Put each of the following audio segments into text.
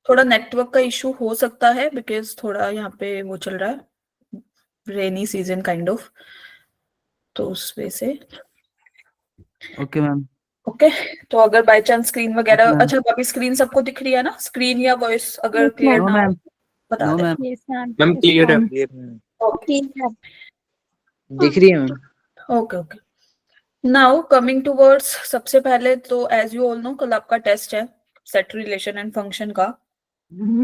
थोड़ा नेटवर्क का इशू हो सकता है बिकॉज थोड़ा यहाँ पे वो चल रहा है, रेनी सीजन काइंड ऑफ, तो उस वजह से। Okay ma'am. ओके, तो अगर बाय चांस स्क्रीन वगैरह, मैम। अच्छा अभी स्क्रीन सबको दिख रही है ना, स्क्रीन या वॉइस अगर Yes, क्लियर ma'am. नो ना हो मैम। बता नो दे। Ma'am. Yes, ma'am. Ma'am Yes, clear है। ma'am. Okay Yes, ma'am. दिख रही है ma'am. Okay okay. Now coming towards, सबसे पहले तो एज यू ऑल नो कल आपका टेस्ट है सेट रिलेशन एंड फंक्शन का।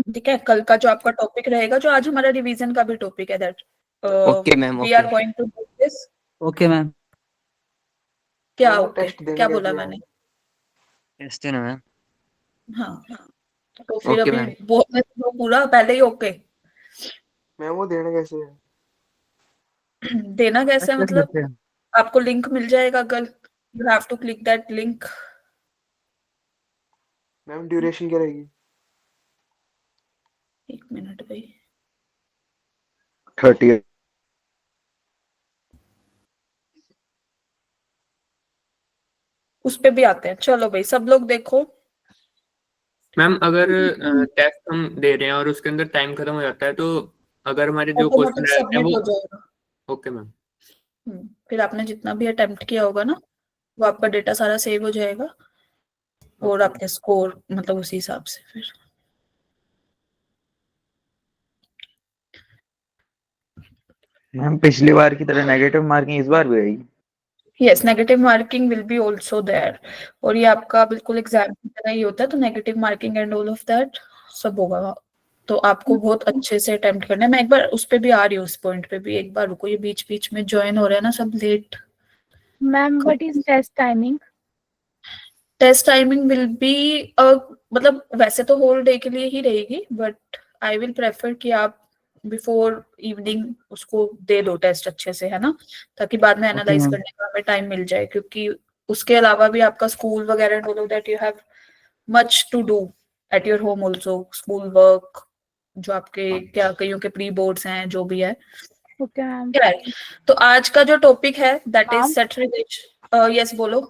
ठीक है, कल का जो आपका टॉपिक रहेगा, जो आज हमारा रिवीजन का भी टॉपिक है, that okay ma'am. We okay are going to do this. Okay ma'am. क्या मैम वो ओके, टेस्ट देने क्या गए बोला थे मैंने? टेस्ट है ना मैम। हाँ, तो फिर ओके अभी मैम। बोलने दो पूरा, पहले ही ओके। मैम वो देने कैसे है? देना कैसे है कैसे मतलब? करते हैं? आपको लिंक मिल जाएगा कल, you have to click that link. Ma'am duration क्या रहेगी? 1 मिनट भाई। 30। उस पे भी आते हैं, चलो भाई सब लोग देखो। मैम अगर टेस्ट हम दे रहे हैं और उसके अंदर टाइम खत्म हो जाता है तो अगर हमारे जो क्वेश्चन ऑटोमेटिक रहते हैं सबमिट वो। हो जाएगा। Okay ma'am. फिर आपने जितना भी अटेम्प्ट किया होगा ना, वो आपका डेटा सारा सेव हो जाएगा, और ओके आपके स्कोर मतलब उसी हिसाब से फिर। मैम पिछली बार की तरह नेगेटिव मार्किंग इस बार भी आएगी? Yes, negative marking will be also there, और ये आपका बिल्कुल एग्जाम की तरह ही होता है, तो negative marking and all of that सब होगा। तो आपको बहुत अच्छे से अटेम्प्ट करना है। मैं एक बार उस पे भी आ रही हूँ, उस पॉइंट पे भी एक बार रुको, ये बीच बीच में ज्वाइन हो रहे हैं ना सब late. Ma'am, what is test timing? Test timing will be, मतलब वैसे तो होल डे के लिए ही रहेगी, बट आई विल प्रेफर कि आप बिफोर इवनिंग उसको दे दो टेस्ट अच्छे से, है ना, ताकि बाद में ओके एनालाइज मैम। करने का हमें टाइम मिल जाए, क्योंकि उसके अलावा भी आपका स्कूल वगैरह बोलो that you have much to do at your home also, school work, जो आपके क्या कईयों के प्री बोर्ड्स हैं, जो भी है। Okay, ma'am. Right. तो आज का जो टॉपिक है that is Ma'am? Set relation. Yes बोलो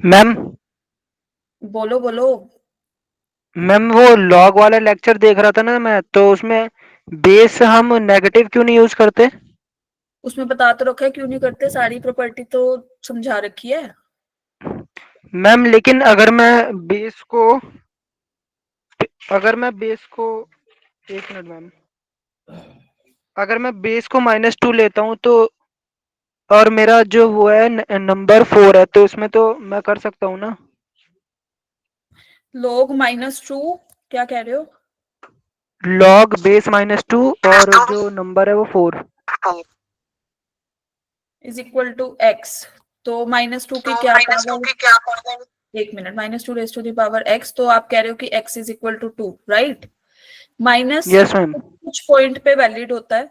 मैम। बोलो बोलो। मैम वो लॉग वाला लेक्चर देख रहा था ना मैं, तो उसमें बेस हम नेगेटिव क्यों नहीं यूज करते? उसमें बता तो रखा है क्यों नहीं करते, सारी प्रॉपर्टी तो समझा रखी है। मैम लेकिन अगर मैं बेस को एक मिनट मैम, अगर मैं बेस को -2 लेता हूँ तो, और मेरा जो वो है नंबर 4 है, तो इसमें तो मैं कर सकता हूँ ना? log -2, क्या कह रहे हो? लॉग बेस -2 और जो नंबर है वो 4। इज इक्वल टू x, तो -2 की क्या पावर, एक minute, -2 raise to the power x, तो आप कह रहे हो कि x is equal to 2, right? Minus yes ma'am. कुछ पॉइंट पे वैलिड होता है,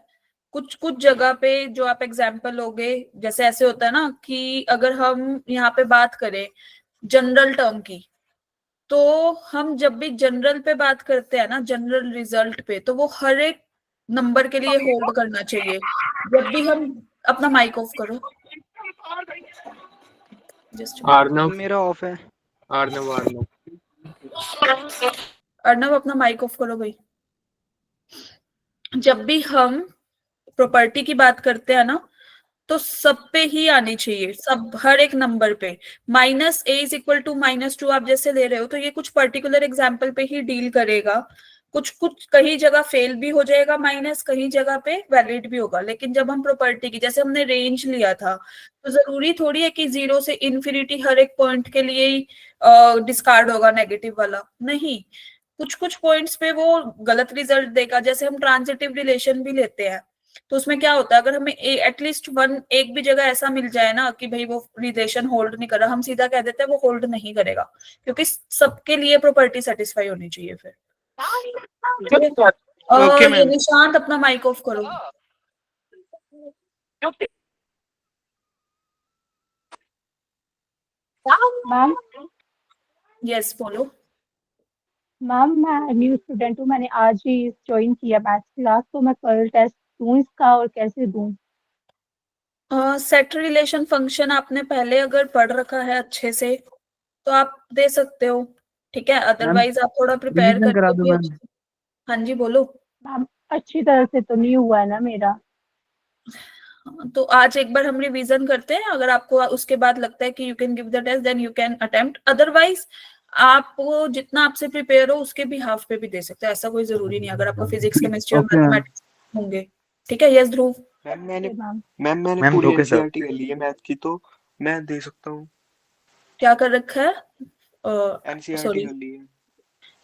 कुछ कुछ जगह पे जो आप एग्जाम्पल लोगे, जैसे ऐसे होता है ना कि अगर हम यहाँ पे बात करें जनरल टर्म की, तो हम जब भी जनरल पे बात करते हैं ना, जनरल रिजल्ट पे, तो वो हर एक नंबर के लिए होल्ड करना चाहिए। जब भी हम, अपना माइक ऑफ करो जस्ट, आर्नव। मेरा ऑफ है। आर्नव आर्नव। अर्नब अपना माइक ऑफ करो भाई। जब भी हम प्रॉपर्टी की बात करते हैं ना, तो सब पे ही आनी चाहिए, सब हर एक नंबर पे। -a इज इक्वल टू -2 आप जैसे ले रहे हो, तो ये कुछ पर्टिकुलर एग्जाम्पल पे ही डील करेगा। कुछ कुछ कहीं जगह फेल भी हो जाएगा माइनस, कहीं जगह पे वैलिड भी होगा। लेकिन जब हम प्रॉपर्टी की, जैसे हमने रेंज लिया था, तो जरूरी थोड़ी है कि 0 से इन्फिनिटी हर एक पॉइंट के लिए ही डिस्कार्ड होगा नेगेटिव वाला, नहीं। कुछ कुछ पॉइंट्स पे वो गलत रिजल्ट देगा। जैसे हम ट्रांजिटिव रिलेशन भी लेते हैं, तो उसमें क्या होता है, अगर हमें एटलीस्ट वन एक भी जगह ऐसा मिल जाए ना कि भाई वो रिलेशन होल्ड नहीं कर रहा, हम सीधा कह देते हैं वो होल्ड नहीं करेगा, क्योंकि सबके लिए प्रॉपर्टी सेटिस्फाई होनी चाहिए फिर। ठीक है? ओके ये मैम। निशांत अपना माइक ऑफ करो। Ma'am? यस बोलो। मैम मैं न्यू स्टूडेंट हूँ, मैंने आज ही ज्वाइन किया मैथ्स क्लास, तो मैं कल टेस्ट दूँ इसका और कैसे दूँ? सेट रिलेशन फंक्शन आपने पहले अगर पढ़ रखा है अच्छे से, तो आप दे सकते हो। ठीक है, अदरवाइज आप थोड़ा प्रिपेयर रिवीजन करा करके दो भी मैम। हाँ जी बोलो। मैम अच्छी तरह से तो नहीं हुआ है ना मेरा। तो आज एक बार हम रिवीजन करते हैं, अगर आपको उसके बाद लगता है कि you can give the test then you can attempt, otherwise आप जितना आपसे प्रिपेयर हो उसके भी हाफ पे भी दे सकते हैं, ऐसा कोई जरूरी नहीं अगर आपको फिजिक्स केमिस्ट्री और Okay, मैम। मैथमेटिक्स होंगे। ठीक है, यस ध्रुव। मैम मैंने मैम, पूरी ओके सर। एनसीईआरटी कर ली है मैथ की, तो मैं दे सकता हूँ। क्या कर रखा है? एनसीईआरटी सॉरी, कर ली है।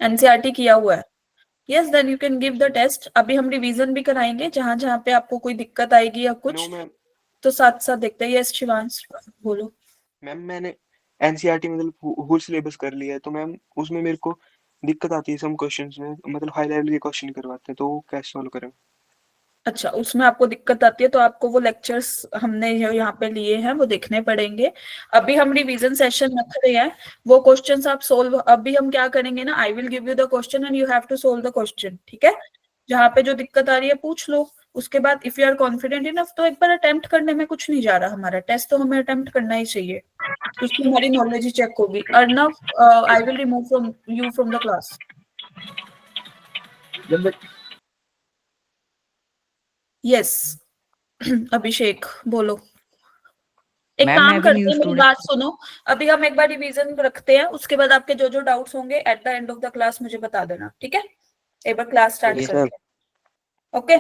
एनसीईआरटी किया हुआ है। Yes, then you can give the test. अभी हम रिवीजन भी कराएंगे, जहां जहां पे आपको कोई दिक्कत आएगी या नो कुछ मैम, तो साथ साथ देखते हैं। यस शिवांश बोलो। मैम मैंने एनसीईआरटी मतलब होल सिलेबस कर लिया है, तो मैम उसमें मेरे को दिक्कत आती है सम क्वेश्चंस में, मतलब हाई लेवल के क्वेश्चन करवाते हैं, तो वो कैसे सॉल्व करें? अच्छा, उसमें आपको दिक्कत आती है तो आपको वो लेक्चर्स हमने जो यहाँ पे लिए हैं वो देखने पड़ेंगे। अभी हम रिवीजन सेशन रख रहे हैं, वो क्वेश्चंस आप सोल्व, अभी हम क्या करेंगे ना, I will give you the question and you have to solve the question. ठीक है, जहाँ पे जो दिक्कत आ रही है पूछ लो, उसके बाद if you are confident enough तो एक बार अटेम्प्ट करने में कुछ नहीं जा रहा, हमारा टेस्ट तो हमें अटेम्प्ट करना ही चाहिए, क्योंकि हमारी नॉलेज ही चेक होगी। Arnav, I will remove from you from the class. Yes Abhishek बोलो। एक मैम, मैं काम अभी करते न्यू हैं, मेरी स्टूडेंट। बात सुनो। अभी हम एक बार रिवीजन रखते हैं, उसके बाद आपके जो जो डाउट्स होंगे at the end of the class मुझे बता देना। ठीक है, एक बार क्लास स्टार्ट ओके करते सर। हैं। ओके,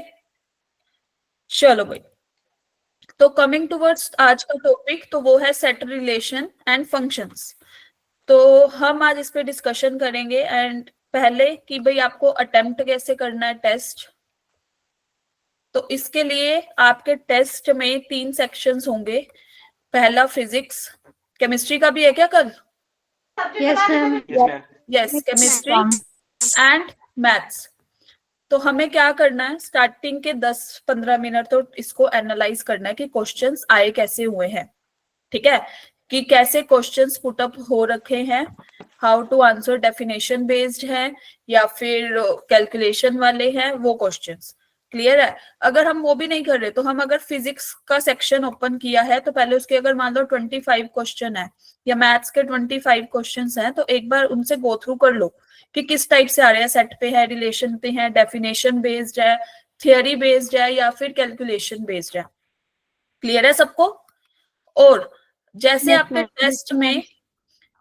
चलो भाई। तो कमिंग टुवर्ड्स आज का टॉपिक, तो वो है सेट रिलेशन एंड फंक्शंस। तो हम आज इस पे डिस्कशन करेंगे। एंड पहले कि भाई आपको अटेम्प्ट कैसे करना है टेस्ट, तो इसके लिए आपके टेस्ट में 3 सेक्शंस होंगे। पहला फिजिक्स, केमिस्ट्री का भी है क्या कल? Yes ma'am. Yes ma'am. Yes, chemistry and maths. तो हमें क्या करना है, स्टार्टिंग के 10-15 मिनट तो इसको एनालाइज करना है कि क्वेश्चंस आए कैसे हुए हैं। ठीक है, कि कैसे क्वेश्चंस पुट अप हो रखे हैं, how to answer definition based है या फिर कैलकुलेशन वाले हैं वो क्वेश्चंस। क्लियर है? अगर हम वो भी नहीं कर रहे तो हम अगर फिजिक्स का सेक्शन ओपन किया है तो पहले उसके अगर मान लो 25 क्वेश्चन है या मैथ्स के 25 क्वेश्चंस हैं, तो एक बार उनसे गो थ्रू कर लो कि किस टाइप से आ रहे हैं, सेट पे है, रिलेशन पे है, डेफिनेशन बेस्ड है, थियरी बेस्ड है या फिर कैलकुलेशन बेस्ड है। क्लियर है सबको? और जैसे Yes, आपके ma'am. टेस्ट में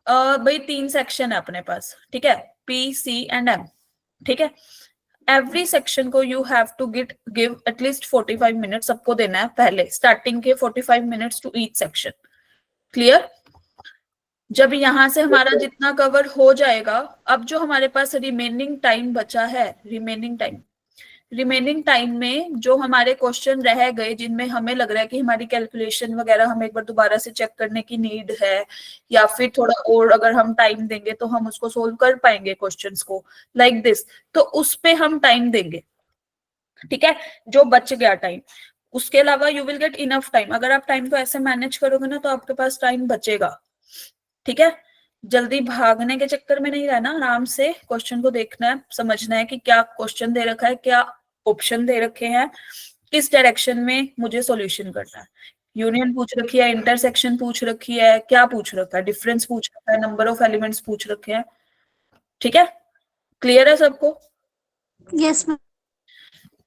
भाई 3 सेक्शन है अपने पास, ठीक है, पी सी एंड एम। ठीक है, एवरी सेक्शन को you have to give at least 45 minute सबको देना है, पहले स्टार्टिंग के 45 minutes to each section. Clear? जब यहां से हमारा जितना कवर हो जाएगा, अब जो हमारे पास रिमेनिंग टाइम बचा है, रिमेनिंग टाइम में जो हमारे क्वेश्चन रह गए जिनमें हमें लग रहा है कि हमारी कैलकुलेशन वगैरह हमें एक बार दोबारा से चेक करने की नीड है, या फिर थोड़ा और अगर हम टाइम देंगे तो हम उसको सोल्व कर पाएंगे क्वेश्चंस को लाइक दिस, तो उस पे हम टाइम देंगे। ठीक है, जो बच गया टाइम, उसके अलावा you will get enough time. अगर आप टाइम को ऐसे मैनेज करोगे ना तो आपके पास टाइम बचेगा। ठीक है, जल्दी भागने के चक्कर में नहीं रहना, आराम से क्वेश्चन को देखना है, समझना है कि क्या क्वेश्चन दे रखा है, क्या ऑप्शन दे रखे हैं, किस डायरेक्शन में मुझे सॉल्यूशन करना है। यूनियन पूछ रखी है, इंटरसेक्शन पूछ रखी है, क्या पूछ रखा है, डिफरेंस पूछ रखा है, नंबर ऑफ एलिमेंट्स पूछ रखे हैं। ठीक है, क्लियर है सबको? Yes ma'am.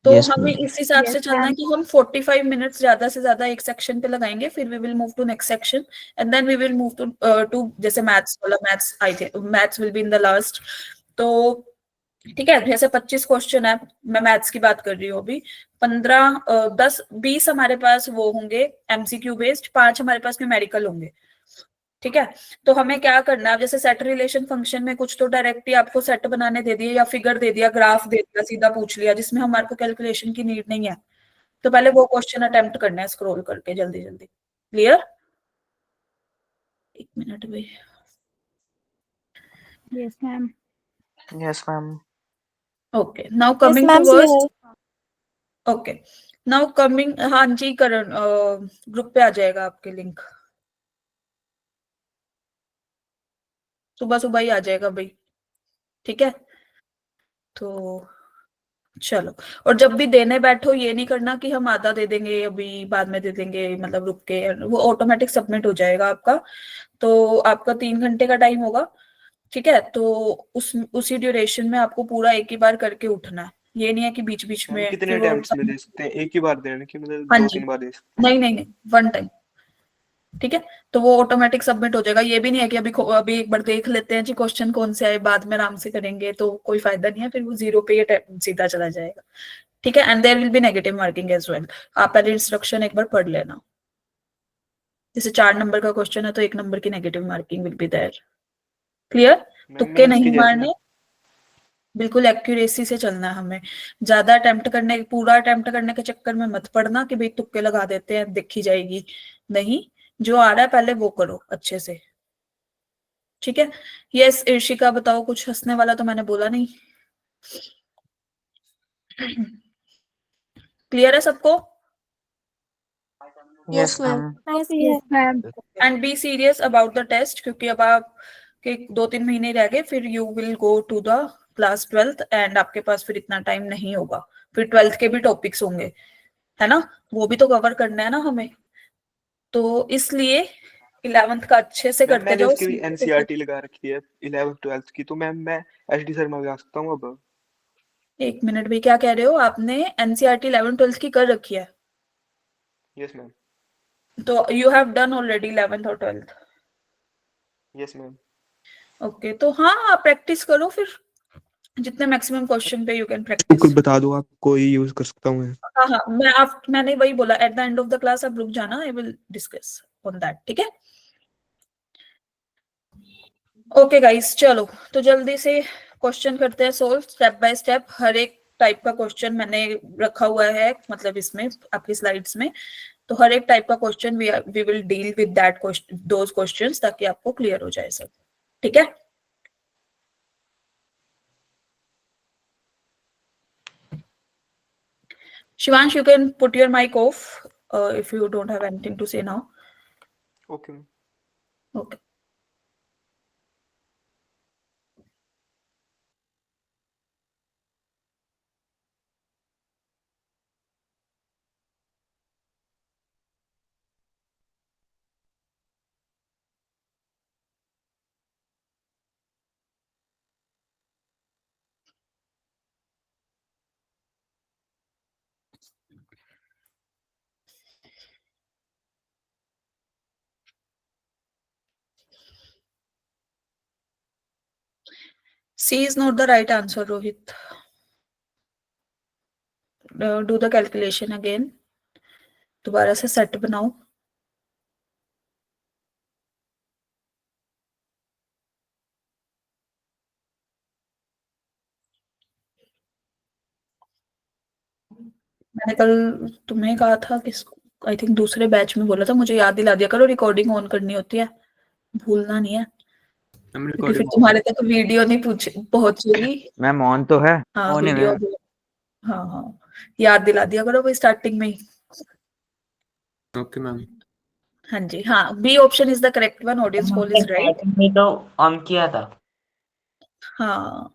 तो Yes, हमें ma'am. इस हिसाब से Yes, चलना है ma'am. कि हम 45 मिनट्स ज्यादा से ज्यादा एक सेक्शन पे लगाएंगे, फिर we will move to next section and then we will move to जैसे मैथ्स वाला, maths I think maths will be in the last. तो ठीक है, जैसे 25 क्वेश्चन है, मैं मैथ्स की बात कर रही हूँ अभी, 15 10-20 हमारे पास वो होंगे एमसीक्यू बेस्ड, 5 हमारे पास न्यूमेरिकल होंगे। ठीक है, तो हमें क्या करना है, जैसे सेट रिलेशन फंक्शन में कुछ तो डायरेक्टली आपको सेट बनाने दे दिए या फिगर दे दिया, ग्राफ दे दिया, सीधा पूछ लिया जिसमें हमारे को कैलकुलेशन की नीड नहीं है, तो पहले वो क्वेश्चन अटेम्प्ट करना है स्क्रॉल करके जल्दी जल्दी। क्लियर? एक मिनट भाई। Yes, ma'am. Yes ma'am. Okay, now yes coming ma'am towards, okay now coming, हाँ जी करण, ग्रुप पे आ जाएगा आपके लिंक, सुबह सुबह ही आ जाएगा भाई। ठीक है, तो चलो, और जब भी देने बैठो ये नहीं करना कि हम आधा दे देंगे अभी बाद में दे देंगे, मतलब रुक के, वो ऑटोमेटिक सबमिट हो जाएगा आपका। तो आपका 3 घंटे का टाइम होगा, ठीक है, तो उसी ड्यूरेशन में आपको पूरा एक ही बार करके उठना है, ये नहीं है कि बीच बीच मैम में कितने फिर वो अटेम्प्ट्स में दे सकते हैं, एक ही बार देने की मतलब हाँ दो जी, तीन बार दे सकते हैं? नहीं नहीं नहीं, वन टाइम। ठीक है, तो वो ऑटोमेटिक सबमिट हो जाएगा। ये भी नहीं है कि अभी एक बार देख लेते हैं जी क्वेश्चन कौन से आए, बाद में आराम से करेंगे, तो कोई फायदा नहीं है, फिर वो 0 पे ही सीधा चला जाएगा। ठीक है, and there will be negative marking as well. आप पहले इंस्ट्रक्शन एक बार पढ़ लेना। जैसे 4 नंबर का क्वेश्चन है तो 1 नंबर की negative marking will be there. Clear? Ma'am तुक्के मैंने इसके नहीं जैसे मारने, बिल्कुल एक्यूरेसी से चलना है हमें। ज्यादा पूरा अटेम्प्ट करने के चक्कर में मत पड़ना कि भाई तुक्के लगा देते हैं, देखी जाएगी। नहीं, जो आ रहा है पहले वो करो अच्छे से। ठीक है, यस ईर्षिका बताओ, कुछ हंसने वाला तो मैंने बोला नहीं। क्लियर है सबको? Yes, ma'am. Yes, ma'am. And be serious about the test, क्योंकि अब आप के 2-3 महीने रह गए, फिर you will go to the class 12th एंड आपके पास फिर इतना टाइम नहीं होगा। फिर 12th के भी टॉपिक्स होंगे, है ना, वो भी तो कवर करना है ना हमें, तो इसलिए 11th का अच्छे से मैम करते मैंने जाओ। उसके लिए एनसीईआरटी लगा रखी है 11th 12th की, तो मैम मैं एचडी शर्मा लगा सकता हूँ अब? एक मिनट भी, क्या कह रहे हो? आपने एनसीईआरटी 11th 12th की कर रखी है? Yes ma'am. तो you have done already 11th और 12th? Yes ma'am. ओके, तो हाँ आप प्रैक्टिस करो फिर, जितने मैक्सिमम क्वेश्चन पे यू कैन कुछ प्रैक्टिस। बता दो आप, कोई यूज कर सकता हूँ मैं? हाँ हाँ, मैंने वही बोला, at the end of the class आप रुक जाना, I will discuss on that. ठीक है, ओके गाइस, चलो तो जल्दी से क्वेश्चन करते हैं सोल्व स्टेप बाय स्टेप। हर एक टाइप का क्वेश्चन मैंने रखा हुआ है, मतलब इसमें आपकी स्लाइड्स में, तो हर एक टाइप का question we will deal with that question, those questions, ताकि आपको क्लियर हो जाए सब। ठीक है, Shivansh, you can put your mic off if you don't have anything to say now. Okay ma'am. Okay. C is not the right answer, Rohit. Do the calculation again. दोबारा से set बनाओ। मैंने कल तुम्हें कहा था, किस आई थिंक दूसरे बैच में बोला था, मुझे याद दिला दिया करो, रिकॉर्डिंग ऑन करनी होती है, भूलना नहीं है, मैम क्योंकि फिर रिकॉर्डिंग तुम्हारे तक वीडियो नहीं पहुंचेगी। मैम ऑन तो है? हाँ ऑन है वीडियो, मैम। हाँ हाँ, याद दिला दिया करो भाई स्टार्टिंग में ही। Okay ma'am. हाँ जी, हाँ, B option is the correct one, audience poll is right. में तो ऑन किया था। हाँ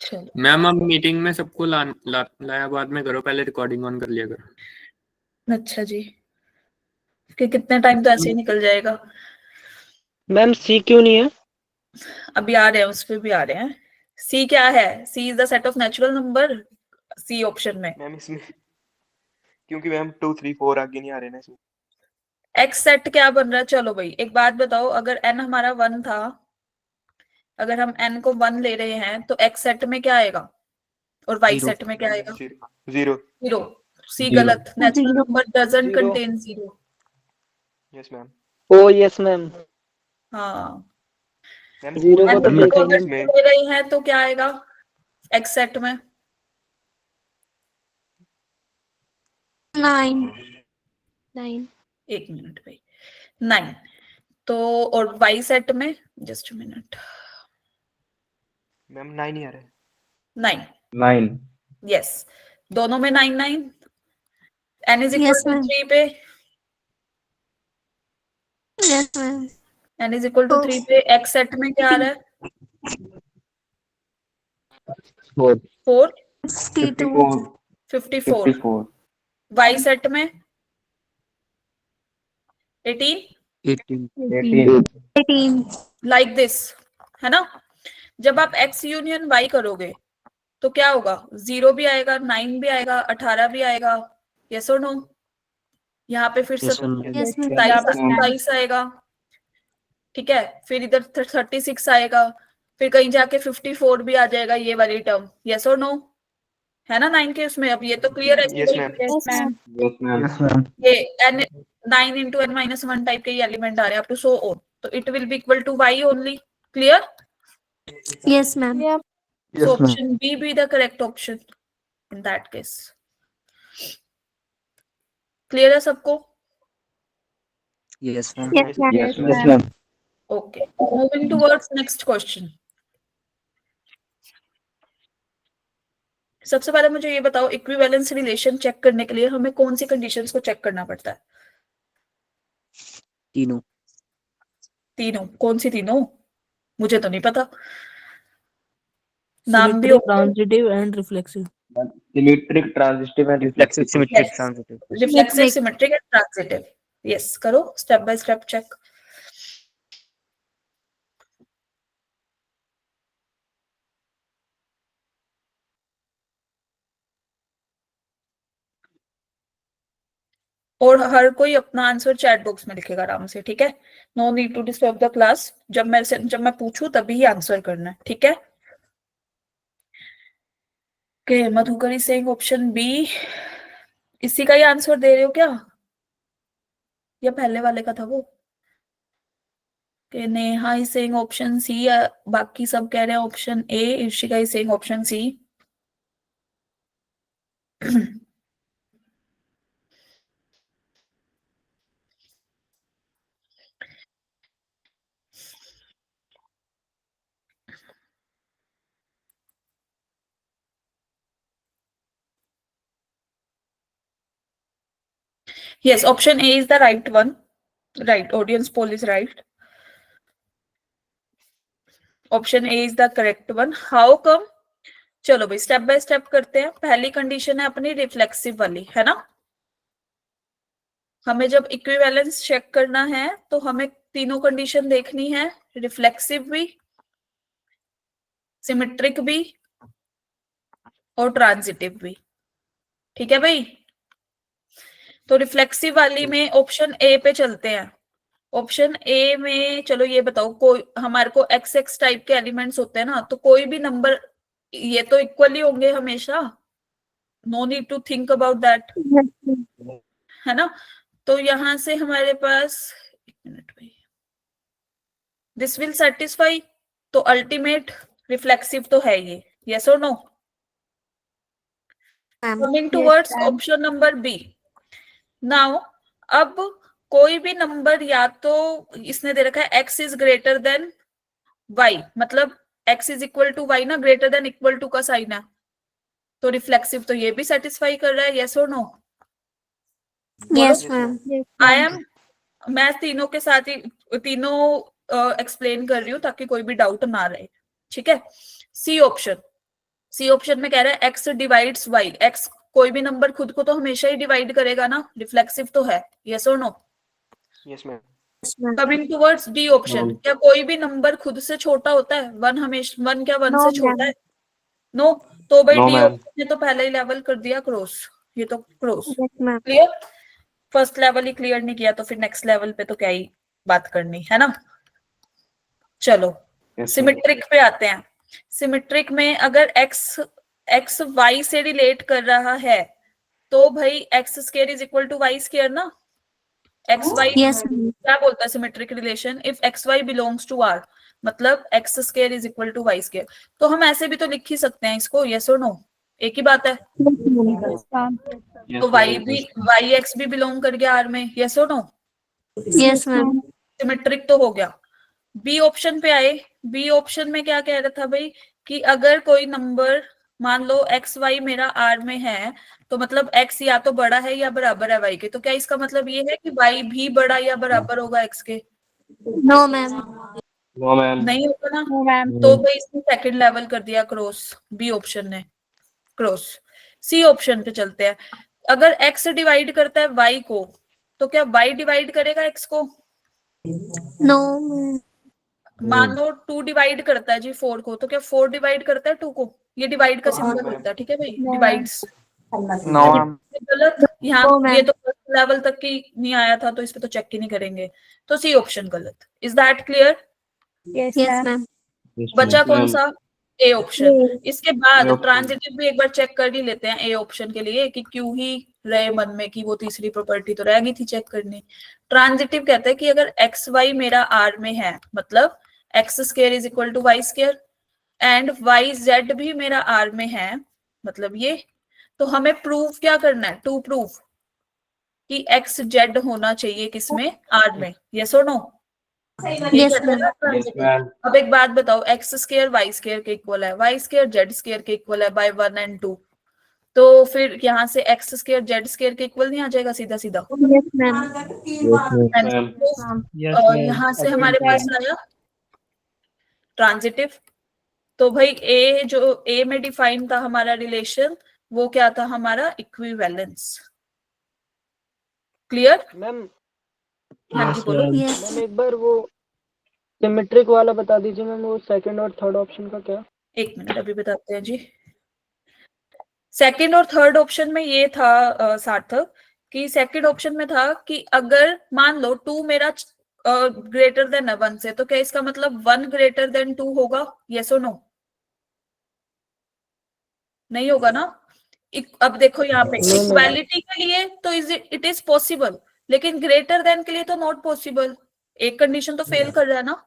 चलो, मैम अब मीटिंग में सबको लाया बाद में करो, पहले रिकॉर्डिंग ऑन कर लिया करो। अच्छा जी, कि कितने टाइम तो ऐसे ही निकल जाएगा। मैम सी क्यों नहीं है? अभी आ रहे हैं, उस पे भी आ रहे हैं। सी क्या है? C is the set of natural number, C option में। मैम इसमें क्योंकि मैम 2 3 4 आगे नहीं आ रहे ना इसमें। एक्स सेट क्या बन रहा है? चलो भाई एक बात बताओ, अगर एन हमारा 1 था, अगर हम एन को 1 ले रहे हैं, तो एक्स सेट में क्या आएगा और वाई Zero. सेट में क्या आएगा? 0। 0। सी Zero. गलत, natural Zero. Number doesn't Zero. Contain 0। Yes ma'am. O yes ma'am, हाँ, मैम Zero कोई को तो एन नंबर देखा को ही अगर नहीं। इसमें ले रहे हैं तो क्या आएगा एक्स सेट में? 9. 9. एक मिनट भाई, 9। तो और वाई सेट में, जस्ट मिनट, मैम 9 ही आ रहा है। 9। 9। यस, दोनों में 9 9। N is equal Yes, to ma'am. 3 पे, Yes, ma'am. N is equal to 3 पे एक्स सेट में क्या आ रहा है? 4। 4। 52. 54। वाई सेट में 18। 18. 18। 18. लाइक दिस, है ना। जब आप x यूनियन y करोगे तो क्या होगा, 0 भी आएगा, 9 भी आएगा, 18 भी आएगा, यस और नो। यहाँ पे फिर Yes or no? Yes, ma'am. 27 आएगा, ठीक है, फिर इधर 36 आएगा, फिर कहीं जाके 54 भी आ जाएगा, ये वाली टर्म, यस और नो, है ना 9 के उसमें। अब ये तो क्लियर है Yes, ma'am. Yes, ma'am. Yes, ma'am. ये n 9 into n minus 1 type के एलिमेंट आ रहे हैं अप टू सो ऑन, तो it will be equal to y only, clear. Yes, ma'am. Yeah. So Yes, ma'am. option B be the correct option in that case. Clear है सबको? Yes, ma'am. Yes, ma'am. Yes, ma'am. Okay. Moving towards next question. सबसे पहले मुझे ये बताओ, equivalence relation check करने के लिए हमें कौन सी कंडीशंस को चेक करना पड़ता है? तीनों। तीनों? कौन सी तीनों? मुझे तो नहीं पता, नाम भी होगा। Transitive and reflexive. Symmetric, transitive, and reflexive. Symmetric, Yes. transitive. Reflexive, symmetric and transitive. Yes, करो स्टेप बाय स्टेप चेक। और हर कोई अपना आंसर चैट बॉक्स में लिखेगा आराम से, ठीक है। No need to disturb the class, जब मैं पूछूं तभी ही आंसर करना है, ठीक है। ओके, मधुकरी सेइंग ऑप्शन बी, इसी का ही आंसर दे रहे हो क्या, या पहले वाले का था वो? कि Neha is saying option C, बाकी सब कह रहे हैं option A, Ishika is saying option C. Yes, option A is the right one. Right, audience poll is right. Option A is the correct one. How come? चलो भाई स्टेप बाय स्टेप करते हैं। पहली कंडीशन है अपनी रिफ्लेक्सिव वाली, है ना। हमें जब इक्विवेलेंस चेक करना है तो हमें तीनों कंडीशन देखनी है, रिफ्लेक्सिव भी, सिमेट्रिक भी और ट्रांजिटिव भी, ठीक है भाई। तो रिफ्लेक्सिव वाली में ऑप्शन ए पे चलते हैं। ऑप्शन ए में चलो ये बताओ, कोई हमारे को एक्स एक्स टाइप के एलिमेंट्स होते हैं ना, तो कोई भी नंबर ये तो इक्वली होंगे हमेशा, no need to think about that, है ना। तो यहां से हमारे पास, एक मिनट भाई, दिस विल सेटिस्फाई, तो अल्टीमेट रिफ्लेक्सिव तो है ये, यस और no. Coming towards option number B. Now अब कोई भी नंबर, या तो इसने दे रखा है x is greater than y, मतलब x is equal to y ना, ग्रेटर देन इक्वल टू का साइन है, तो रिफ्लेक्सिव तो ये भी सेटिस्फाई कर रहा है, यस और no. Yes, ma'am. I am, मैं तीनों के साथ ही तीनों एक्सप्लेन कर रही हूँ ताकि कोई भी डाउट ना रहे, ठीक है। सी ऑप्शन में कह रहा है x डिवाइड्स y, x कोई भी नंबर खुद को तो हमेशा ही डिवाइड करेगा ना, रिफ्लेक्सिव तो है, यस और no. Yes, ma'am. Coming towards D option, क्या कोई भी नंबर खुद से छोटा होता है, वन हमेशा, वन क्या वन No, से छोटा ma'am. है, नो। तो भाई No, डी ma'am. ऑप्शन ने तो पहले ही लेवल कर दिया क्रॉस, ये तो cross, Yes, ma'am. Clear. First level ही क्लियर नहीं किया तो फिर नेक्स्ट लेवल पे तो क्या ही बात करनी है ना। चलो Yes, ma'am. सिमेट्रिक पे आते हैं। सिमेट्रिक में अगर x y से रिलेट कर रहा है तो भाई x square is equal to y square ना। X y Yes, ma'am. क्या बोलता है symmetric relation, if x y belongs to R, मतलब x square is equal to y square. तो हम ऐसे भी तो लिख ही सकते हैं इसको, यस और नो, एक ही बात है। तो वाई भी, वाई एक्स भी बिलोंग कर गया आर में, यस और नो, Yes, ma'am. सिमेट्रिक तो हो गया। बी ऑप्शन पे आए। बी ऑप्शन में क्या कह रहा था भाई कि अगर कोई नंबर, मान लो एक्स वाई मेरा आर में है, तो मतलब एक्स या तो बड़ा है या बराबर है वाई के, तो क्या इसका मतलब ये है कि वाई भी बड़ा या बराबर होगा एक्स के? No, ma'am. No, ma'am. नहीं होगा ना। No, ma'am. तो भाई इसने सेकंड लेवल कर दिया क्रॉस, बी ऑप्शन ने क्रॉस। सी ऑप्शन पे चलते हैं। अगर एक्स डिवाइड करता है वाई को, तो क्या वाई डिवाइड करेगा एक्स को? No, ma'am. मान लो 2 डिवाइड करता है जी 4 को, तो क्या 4 डिवाइड करता है 2 को? ये डिवाइड का सिंबल होता है, ठीक है भाई, डिवाइड्स। No ma'am. गलत, यहाँ No, ma'am. ये तो फर्स्ट लेवल तक की नहीं आया था, तो इस पे तो चेक ही नहीं करेंगे, तो सी ऑप्शन गलत। Is that clear? Yes Yes, ma'am. ma'am. बचा कौन सा? A option. इसके बाद A option. ट्रांजिटिव भी एक बार चेक कर ही लेते हैं ए ऑप्शन के लिए, कि क्यों ही रहे मन में कि वो तीसरी प्रॉपर्टी तो रह गई थी चेक करनी। ट्रांजिटिव कहते हैं कि अगर एक्स वाई मेरा आर में है, मतलब x square is equal to y square, and y z भी मेरा आर में है, मतलब ये, तो हमें प्रूव क्या करना है? टू प्रूव कि एक्स जेड होना चाहिए किसमें? आर में। यस और नो? Yes, ma'am. अब एक बात बताओ, एक्स स्क्वायर वाई स्क्वायर के इक्वल है, वाई स्क्वायर जेड स्क्वायर के इक्वल है बाय 1 and 2, तो फिर यहाँ से एक्स स्क्वायर जेड स्क्वायर के इक्वल नहीं आ जाएगा सीधा सीधा? Yes, ma'am. यहाँ से हमारे पास आया ट्रांजिटिव। तो भाई ए जो ए में डिफाइन था हमारा रिलेशन, वो क्या था हमारा? इक्विवेलेंस। क्लियर? मैम हाँ जी बोलो। Yes. मैम एक बार वो सिमेट्रिक वाला बता दीजिए मैम, वो सेकंड और थर्ड ऑप्शन का क्या? एक मिनट अभी बताते हैं जी। सेकंड और थर्ड ऑप्शन में ये था सार्थक, कि सेकंड ऑप्शन में था कि अगर मान लो 2 मेरा ग्रेटर देन 1 से, तो क्या इसका मतलब 1 ग्रेटर देन 2 होगा? यस और नो? नहीं होगा ना। अब देखो यहाँ पे No, ma'am. इक्वालिटी के लिए तो इट इज पॉसिबल, लेकिन ग्रेटर देन के लिए तो नॉट पॉसिबल। एक कंडीशन तो फेल कर रहा है ना,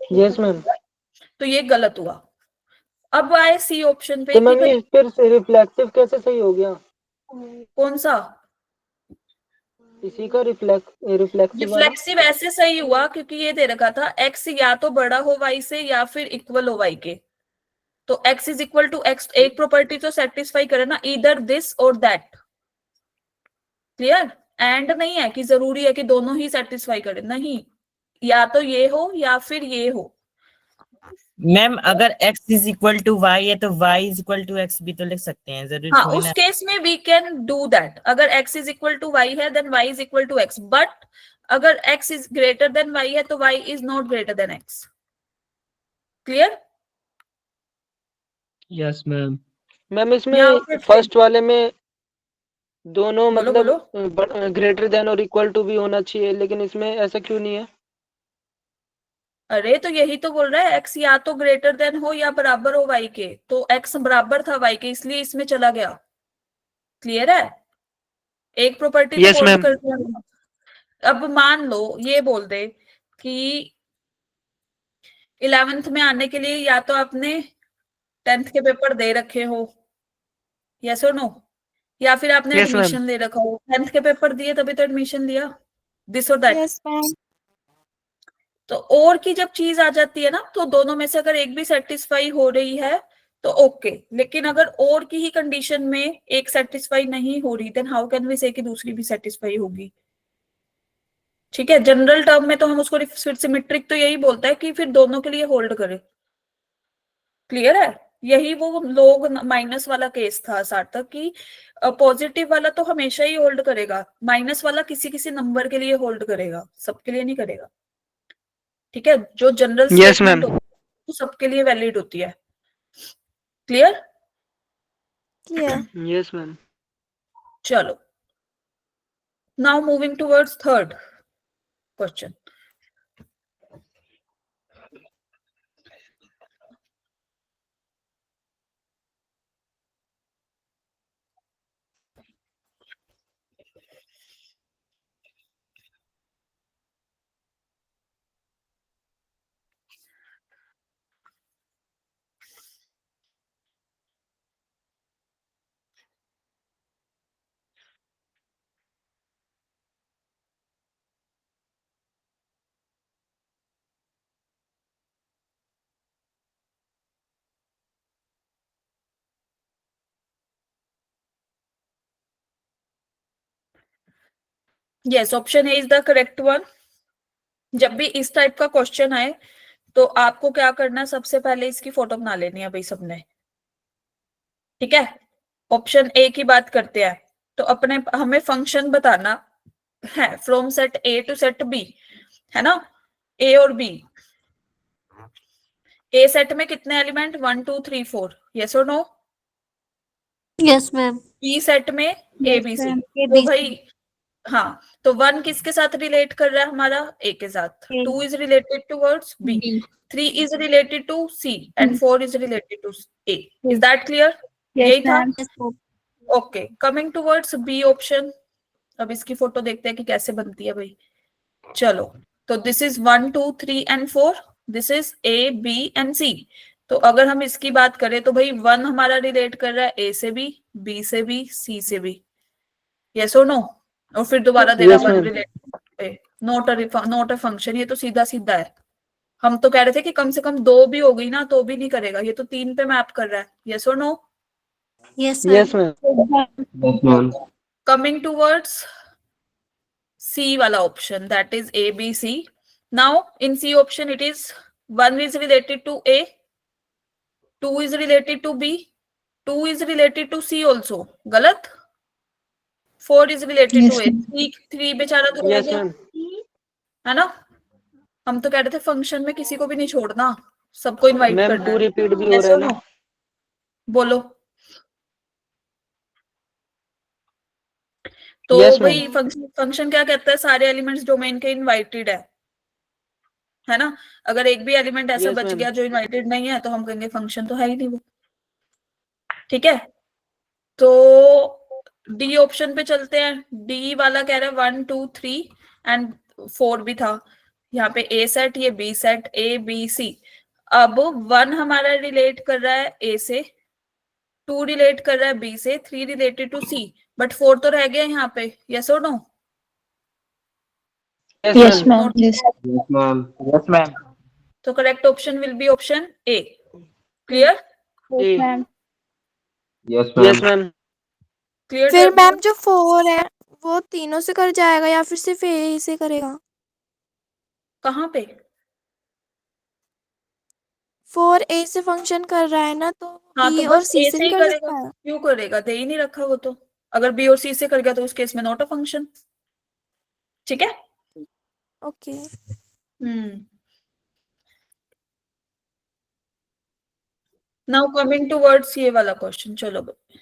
यस मैम। तो ये गलत हुआ। अब आए सी ऑप्शन पे तो कि मैम भाई ये फिर से रिफ्लेक्टिव कैसे सही हो गया? कौन सा? इसी का रिफ्लेक्सिव वाला। रिफ्लेक्सिव ऐसे सही हुआ क्योंकि ये दे रखा था एक्स या तो बड़ा हो वाई से या फिर इक्वल हो वाई के, तो x is equal to x, एक प्रॉपर्टी तो सेटिस्फाई करे ना, इधर दिस और दैट। क्लियर? एंड नहीं है कि जरूरी है कि दोनों ही सेटिस्फाई करे, नहीं, या तो ये हो या फिर ये हो। मैम अगर x is equal to y है तो y is equal to x भी तो लिख सकते हैं, जरूरी हाँ, थोड़ी उस ना। केस में वी कैन डू दैट। अगर x is equal to y है then y is equal to x, but अगर x is greater than y है तो y is not greater than x। Clear? Yes ma'am. Ma'am यहाँ इसमें पे first वाले में दोनों बोलो, मतलब ग्रेटर देन और इक्वल टू भी होना चाहिए, लेकिन इसमें ऐसा क्यों नहीं है? अरे तो यही तो बोल रहा है, x या तो ग्रेटर देन हो या बराबर हो y के, तो x बराबर था y के, इसलिए इसमें चला गया। क्लियर है? एक प्रॉपर्टी तो Yes, होल्ड ma'am. कर दिया। अब मान लो ये बोल दे कि 11th में आने के लिए या तो आपने 10th के पेपर दे रखे हो, यस और नो, या फिर आपने Yes, ma'am. एडमिशन ले रखा हो। 10th के पेपर दिए तभी तो एडमिशन लिया, दिस और दैट। Yes, ma'am. तो और की जब चीज आ जाती है ना, तो दोनों में से अगर एक भी सेटिस्फाई हो रही है तो ओके, लेकिन अगर और की ही कंडीशन में एक सेटिस्फाई नहीं हो रही, देन हाउ कैन वी से कि दूसरी भी सेटिस्फाई होगी? ठीक है, जनरल टर्म में तो हम उसको फिर सिमेट्रिक तो यही बोलता है कि फिर दोनों के लिए होल्ड करे। क्लियर है? यही वो लोग माइनस वाला केस था सार्थक की, पॉजिटिव वाला तो हमेशा ही होल्ड करेगा, माइनस वाला किसी किसी नंबर के लिए होल्ड करेगा, सबके लिए नहीं करेगा। ठीक है, जो जनरल Yes, स्टेटमेंट ma'am. होती है वो सबके लिए वैलिड होती है। क्लियर? Clear. Yes, ma'am. चलो, now moving towards third question. Yes, option A is the correct one. जब भी इस टाइप का क्वेश्चन आए तो आपको क्या करना है, सबसे पहले इसकी फोटो बना लेनी है भाई सबने। ठीक है, ऑप्शन ए की बात करते हैं तो अपने हमें फंक्शन बताना है from set A to set B, है ना। ए और बी, ए सेट में कितने एलिमेंट 1 2 3 4, यस और no? Yes ma'am. B set में ए बी सी, तो भाई हाँ, तो 1 किसके साथ रिलेट कर रहा है हमारा? ए के साथ, 2 is related towards B, 3 is related to C and 4 is related to A. Is that clear? यही था। Okay, coming towards B option. अब इसकी फोटो देखते हैं कि कैसे बनती है भाई। चलो, तो this is 1 2 3 and 4, this is A b and c. तो अगर हम इसकी बात करें तो भाई 1 हमारा रिलेट कर रहा है ए से भी, बी से भी, सी से भी, यस और नो? और फिर दोबारा दे रहा है 1 रिलेट, नॉट अ फंक्शन, ये तो सीधा सीधा है। हम तो कह रहे थे कि कम से कम 2 भी हो गई ना तो भी नहीं करेगा, ये तो 3 पे मैप कर रहा है, यस और no? Yes ma'am. Coming towards C wala option, that is A, B, C. Now in C option it is 1 is related to A, 2 is related to B, 2 is related to C also, गलत? 4 is related to A, 3 बेचारा तो रह गया, है ना? हम तो कह रहे थे फंक्शन में किसी को भी नहीं छोड़ना, सबको इनवाइट करना है। रिपीट भी Yes or no? बोलो। तो Yes, ma'am. भाई फंक्शन क्या कहता है? सारे एलिमेंट्स डोमेन के इनवाइटेड है ना? अगर एक भी एलिमेंट ऐसा Yes, बच ma'am. गया जो इनवाइटेड नहीं है तो हम कहेंगे फंक्शन तो है ही नहीं वो, ठीक है? तो डी ऑप्शन पे चलते हैं। डी वाला कह रहा है 1 2 3 एंड 4 भी था यहाँ पे, ए सेट, ये B set, A B C. अब 1 हमारा रिलेट कर रहा है ए से, 2 रिलेट कर रहा है बी से, 3 रिलेटेड टू सी, बट 4 तो रह गया यहाँ पे, यस और no? Yes, ma'am. Yes, ma'am. तो correct option will be option A. Clear? Yes, ma'am. Yes, Yes, ma'am. Clear? फिर मैम जो 4 है वो तीनों से कर जाएगा या फिर सिर्फ ए ही से करेगा? कहाँ पे? 4 ए से फंक्शन कर रहा है ना, तो हाँ, बी तो और बस सी ए से से नहीं ही कर करेगा। सकता है? क्यों करेगा? दे ही नहीं रखा वो तो। अगर बी और सी से कर गया तो उस केस में नॉट अ फंक्शन, ठीक है? ओके। नाउ कमिंग टुवर्ड्स ये वाला क्वेश्चन, चलो भाई।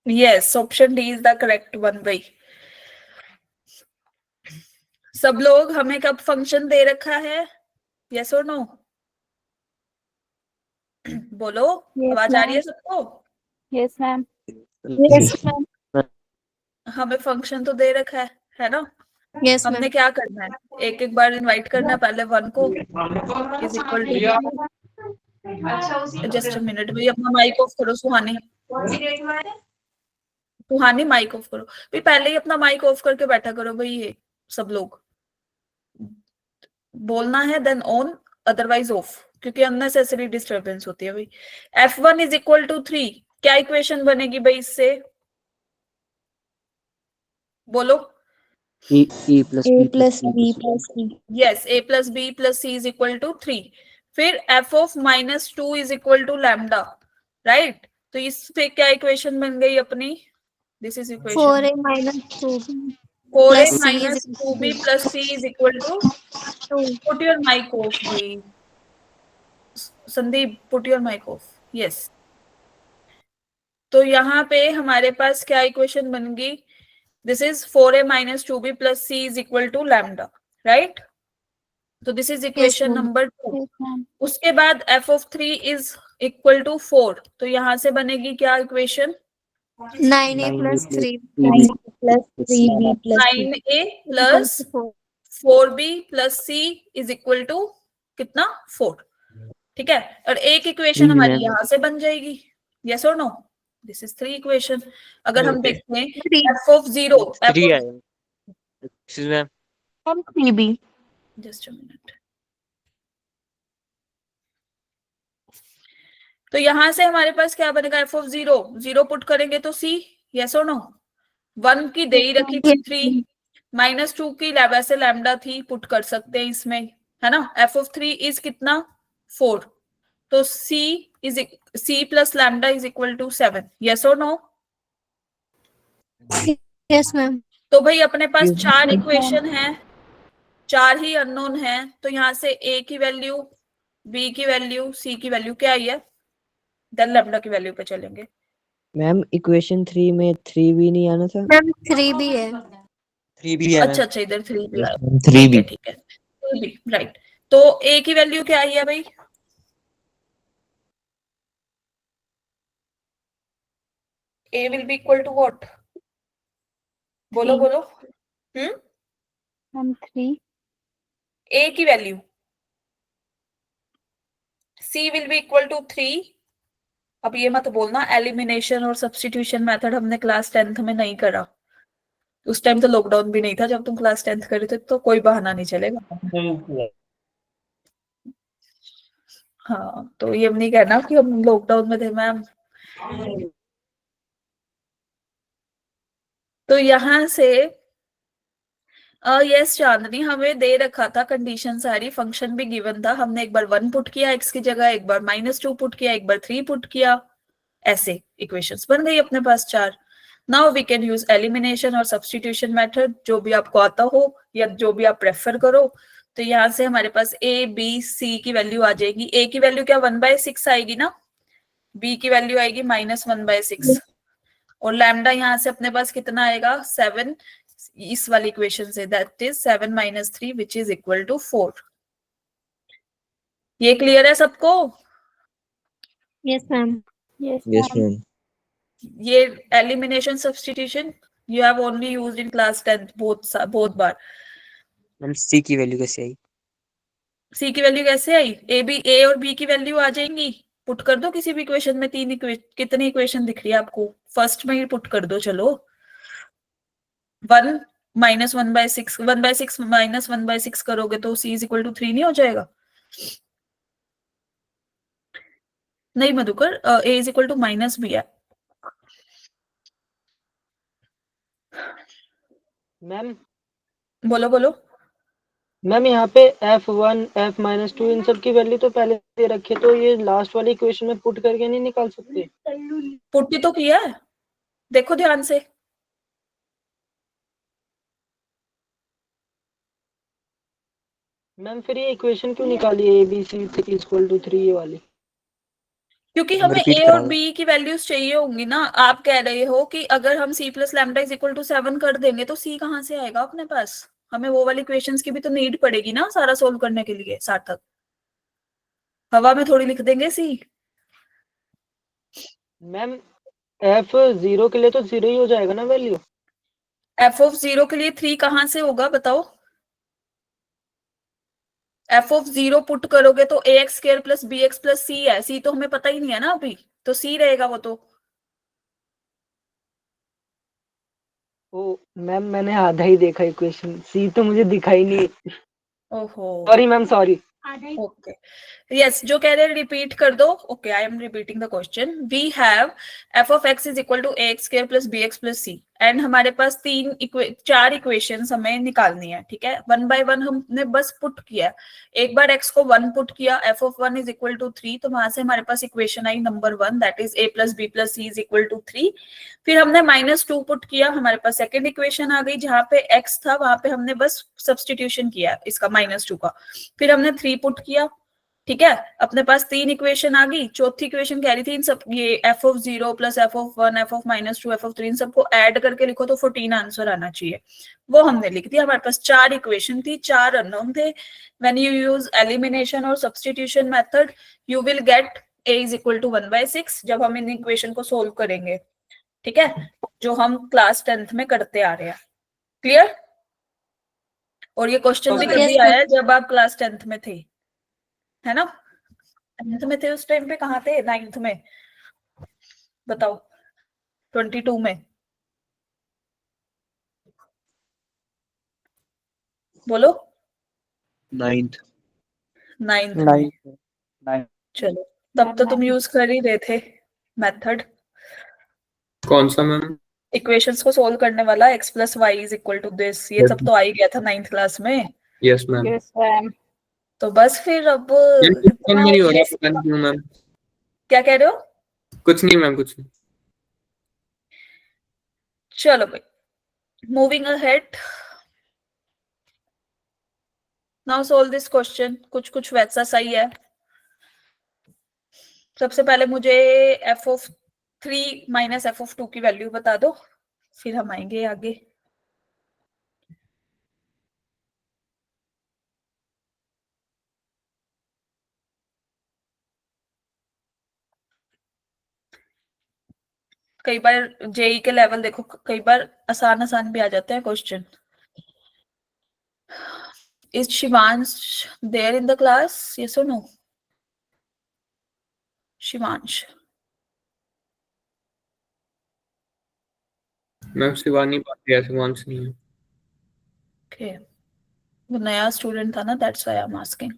Yes, option D is the correct one भाई। सब लोग, हमें कब फंक्शन दे रखा है, यस और नो? बोलो, Yes, आवाज आ रही है ma'am. सबको? Yes, ma'am. Yes ma'am. हमें फंक्शन तो दे रखा है ना? यस हमने मैम। क्या करना है? एक एक बार इनवाइट करना है, पहले 1 को is equal to, just a minute भाई, अपना माइक ऑफ करो सुहानी। सुहानी माइक ऑफ करो भाई, पहले ही अपना माइक ऑफ करके बैठा करो भाई, ये सब लोग बोलना है देन ऑन, अदरवाइज ऑफ, क्योंकि अननेसेसरी डिस्टरबेंस होती है भाई। F1 इज इक्वल टू 3, क्या इक्वेशन बनेगी भाई इससे? बोलो। A plus B plus C. Yes, A plus B plus C is equal to 3। फिर f of -2 is equal to lambda, right? तो इस पे क्या इक्वेशन बन गई अपनी? This is equation 4a minus 2b 4a plus c is minus equal 2b to plus c is equal to 2. put your mic off, please. Sandeep, put your mic off. Yes. तो यहाँ पे हमारे पास क्या इक्वेशन बन गई? This is 4a minus 2b plus c is equal to lambda, right? तो this is equation ma'am. Number 2. Yes, ma'am. उसके बाद f of 3 is equal to 4. तो यहाँ से बनेगी क्या equation? 9a plus 3 plus 3b plus c 9a plus 4b plus c is equal to कितना? 4. ठीक है, और एक इक्वेशन हमारी यहाँ से बन जाएगी. यस और नो? This is 3 equation. अगर हम देखते हैं f of 0, Excuse me. Ma'am, 3b. Just a minute. तो यहाँ से हमारे पास क्या बनेगा? f of 0, 0 पुट करेंगे तो c. यस और नो? 1 की दे ही रखी थी 3, -2 की वैसे लैम्डा थी, पुट कर सकते हैं इसमें, है ना? f of 3 इज कितना? 4. तो c plus lambda is equal to 7. Yes or no? Yes, ma'am. तो भाई अपने पास 4 इक्वेशन है, 4 ही अननोन है. तो यहाँ से a की वैल्यू, b की वैल्यू, c की वैल्यू क्या आई है? देन लैम्डा की वैल्यू पे चलेंगे. मैम इक्वेशन 3 में 3b नहीं आना था? Ma'am, 3b है. 3b है अच्छा अच्छा, इधर 3b आया. 3b. ठीक है, 3b, राइट. तो a की वैल्यू क्या आई है भाई? a will be equal to what? बोलो बोलो. हम 3 a की value c will be equal to 3. अब ये मत बोलना एलिमिनेशन और सब्स्टिट्यूशन मेथड हमने क्लास 10th में नहीं करा. उस टाइम तो लॉकडाउन भी नहीं था जब तुम क्लास 10th करे थे, तो कोई बहाना नहीं चलेगा. हाँ, तो ये नहीं कहना कि हम लॉकडाउन में थे मैम. तो यहाँ से यस चांदनी, हमें दे रखा था कंडीशन सारी, फंक्शन भी गिवन था. हमने एक बार 1 पुट किया x की जगह, एक बार -2 पुट किया, एक बार 3 पुट किया. ऐसे इक्वेशंस बन गई अपने पास 4. Now we can use elimination और सब्स्टिट्यूशन मेथड, जो भी आपको आता हो या जो भी आप प्रेफर करो. तो यहाँ से हमारे पास a b c की वैल्यू आ जाएगी. a की वैल्यू क्या 1/6 आएगी ना, b की वैल्यू आएगी -1/6, और लैम्डा यहाँ से अपने पास कितना आएगा? 7. इस वाली इक्वेशन से that is 7 - 3 which is equal to 4. ये क्लियर है सबको? Yes, ma'am. Yes ma'am. ये elimination substitution you have only used in class 10th both बार. मैम c की वैल्यू कैसे आई? c की वैल्यू कैसे आई? a और b की वैल्यू आ जाएंगी. पुट कर दो किसी भी इक्वेशन में. कितनी इक्वेशन दिख रही है आपको? फर्स्ट में ही पुट कर दो. चलो, 1 -1/6, 1/6 -1/6 करोगे तो c = 3 नहीं हो जाएगा? नहीं मधुकर, a = -b है. मैम बोलो बोलो. मैम यहाँ पे f1 f-2 इन सब की वैल्यू तो पहले दे रखी है, तो ये लास्ट वाली इक्वेशन में पुट करके नहीं निकाल सकते? पुट ही तो किया है, देखो ध्यान से. मैम फिर ये इक्वेशन क्यों निकाली है ABC 3 ये वाली? क्योंकि हमें Repeat a और कराओ. b की वैल्यूज चाहिए होंगी ना. आप कह रहे हो कि अगर हम c + लैम्डा = 7 कर देंगे तो c कहाँ से आएगा अपने पास? हमें वो वाली इक्वेशंस की भी तो नीड पड़ेगी ना सारा सोल्व करने के लिए. सार्थक, हवा में थोड़ी लिख देंगे c. मैम f0 के लिए तो 0 ही हो जाएगा ना वैल्यू? f of 0 के लिए 3 कहाँ से होगा बताओ? f of 0 पुट करोगे तो ax² + bx + c है. c तो हमें पता ही नहीं है ना अभी, तो c रहेगा वो तो. ओ मैम मैंने आधा ही देखा इक्वेशन, C तो मुझे दिखा ही नहीं. ओहो, sorry ma'am, sorry. Okay. Yes, जो कह रहे हैं रिपीट कर दो. Okay, I am repeating the question. We have f of x = ax² + bx + c. And हमारे पास चार इक्वेशंस हमें निकालनी है, ठीक है। वन बाय वन हमने बस पुट किया, एक बार x को 1 पुट किया, f of 1 is equal to 3, तो वहां से हमारे पास इक्वेशन आई number 1, that is a plus b plus c is equal to 3। फिर हमने -2 पुट किया, हमारे पास सेकेंड इक्वेशन आ गई, जहां पे x था वहां पे हमने बस सब्सटीट्यूशन किया इसका -2 का। फिर हमने 3 पुट किया, ठीक है, अपने पास 3 इक्वेशन आ गई। चौथी इक्वेशन कह रही थी इन सब ये f of 0 plus f of 1 f of -2 f of 3 इन सबको ऐड करके लिखो तो 14 आंसर आना चाहिए, वो हमने लिख दिया। हमारे पास 4 इक्वेशन थी, 4 अननोन थे। व्हेन यू यूज एलिमिनेशन और substitution method you will get a is equal to 1/6 जब हम इन इक्वेशन को सोल्व करेंगे, ठीक है, जो हम क्लास 10th में करते आ रहे हैं। क्लियर? और ये क्वेश्चन भी कभी आया है जब आप क्लास 10th में थे, है ना? 10th में थे उस टाइम पे, कहाँ थे? 9th में, बताओ। 22 में, बोलो। 9th 9th में, चलो तब तो तुम यूज कर ही रहे थे मेथड, कौन सा मैम? इक्वेशंस को सोल्व करने वाला, x plus y is equal to this, ये सब तो आ ही गया था 9th क्लास में। Yes ma'am. Yes ma'am. तो बस फिर अब मैम नहीं हो रहा, पता नहीं क्यों मैम। क्या कह रहे हो? कुछ नहीं मैम, कुछ नहीं। चलो भाई, moving ahead, now solve this question. कुछ कुछ वैसा सही है। सबसे पहले मुझे f of 3 minus f of 2 की वैल्यू बता दो, फिर हम आएंगे आगे। कई बार जेई के लेवल देखो, कई बार आसान आसान भी आ जाते हैं question. Is Shivansh there in the class? Yes और नो? शिवांश? मैम शिवानी बात है, शिवांश नहीं है। ओके, वो नया स्टूडेंट था ना, that's why I am asking.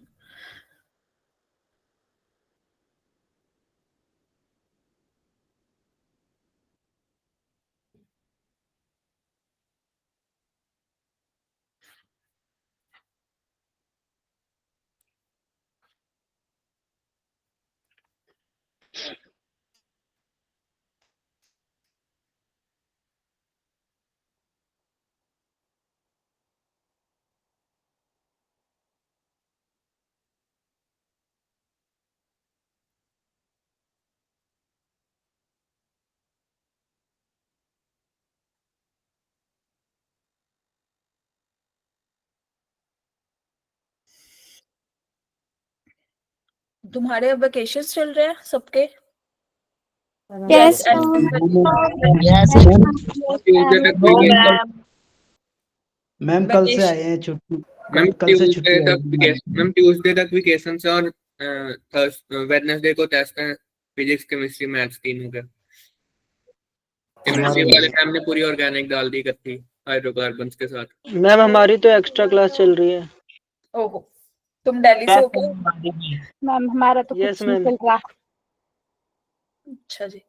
तुम्हारे अब वेकेशंस चल रहे हैं सबके? यस ट्यूसडे तक weekend- मैम कल से आए हैं छुट्टी, मैम कल से ट्यूसडे छुट्टी आई तक है। मैम ट्यूसडे तक वेकेशन से, और वेडनेसडे को टेस्ट है, फिजिक्स केमिस्ट्री मैथ्स तीनों के। केमिस्ट्री वाले मैम ने पूरी ऑर्गेनिक डाल दी इकट्ठी हाइड्रोकार्बन्स के साथ। मैम हमारी तो एक्स्ट्रा क्लास चल रही है। ओहो, तुम दिल्ली से हो क्या? मैम हमारा तो यस कुछ नहीं मैम। चल रहा। अच्छा जी,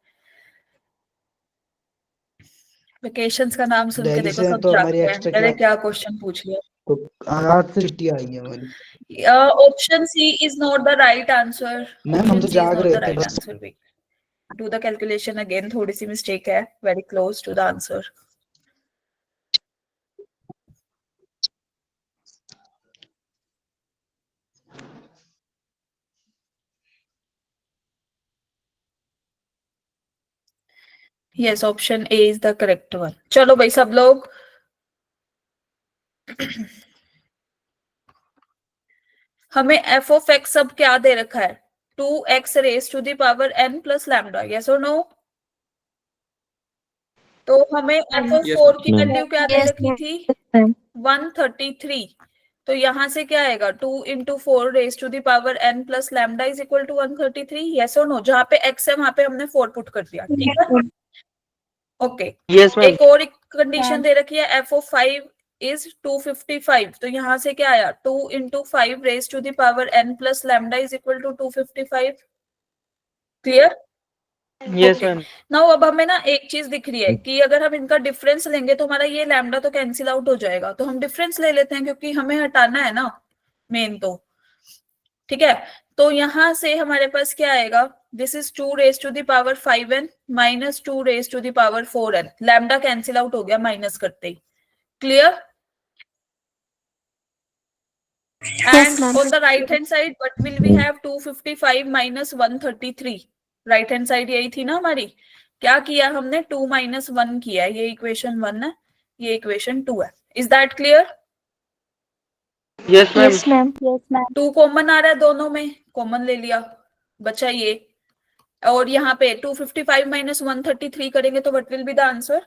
वेकेशंस का नाम सुन के दिल्ली देखो से सब तो हमारी जागते हैं। एक्स्ट्रा अरे क्लास, क्या क्वेश्चन पूछ लिया। तो आज से छुट्टी आई है हमारी। Option C is not the right answer. Ma'am हम तो जाग रहे थे बस। Answer do the calculation again, थोड़ी सी मिस्टेक है, very close to the answer. Yes, option A is the correct one. चलो भाई सब लोग हमें एफ ऑफ एक्स सब क्या दे रखा है? 2x raise to the power n plus lambda, yes और नो? तो हमें एफ ऑफ 4 की वैल्यू क्या दे रखी थी? 133। तो यहाँ से क्या आएगा? 2 into 4 raise to the power n plus lambda is equal to 133, yes और नो? जहाँ पे x है वहां पे हमने 4 पुट कर दिया, ठीक है? Okay, yes ma'am. एक और कंडीशन दे रखी है, एफ ऑफ 5 इज 255। तो यहाँ से क्या आया? 2 into 5 raise to the power n plus lambda is equal to 255। Clear? Yes ma'am. Now अब हमें ना एक चीज दिख रही है कि अगर हम इनका डिफरेंस लेंगे तो हमारा ये लैम्डा तो कैंसिल आउट हो जाएगा, तो हम डिफरेंस ले लेते हैं क्योंकि हमें हटाना है ना मेन तो। ठीक है, तो यहां से हमारे पास क्या आएगा, this is 2 raise to the power 5n minus 2 raise to the power 4n। Lambda cancel out हो गया माइनस करते ही। Clear? And on the right hand side, what will we have? 255 minus 133. Right hand side यही थी ना हमारी। क्या किया हमने? 2 minus 1 किया है। ये इक्वेशन 1 है, ये इक्वेशन 2 है। Is that clear? Yes ma'am. Yes ma'am, yes ma'am. 2 common आ रहा है दोनों में, कॉमन ले लिया, बचा ये। और यहाँ पे 255 minus 133 करेंगे तो what will be the answer?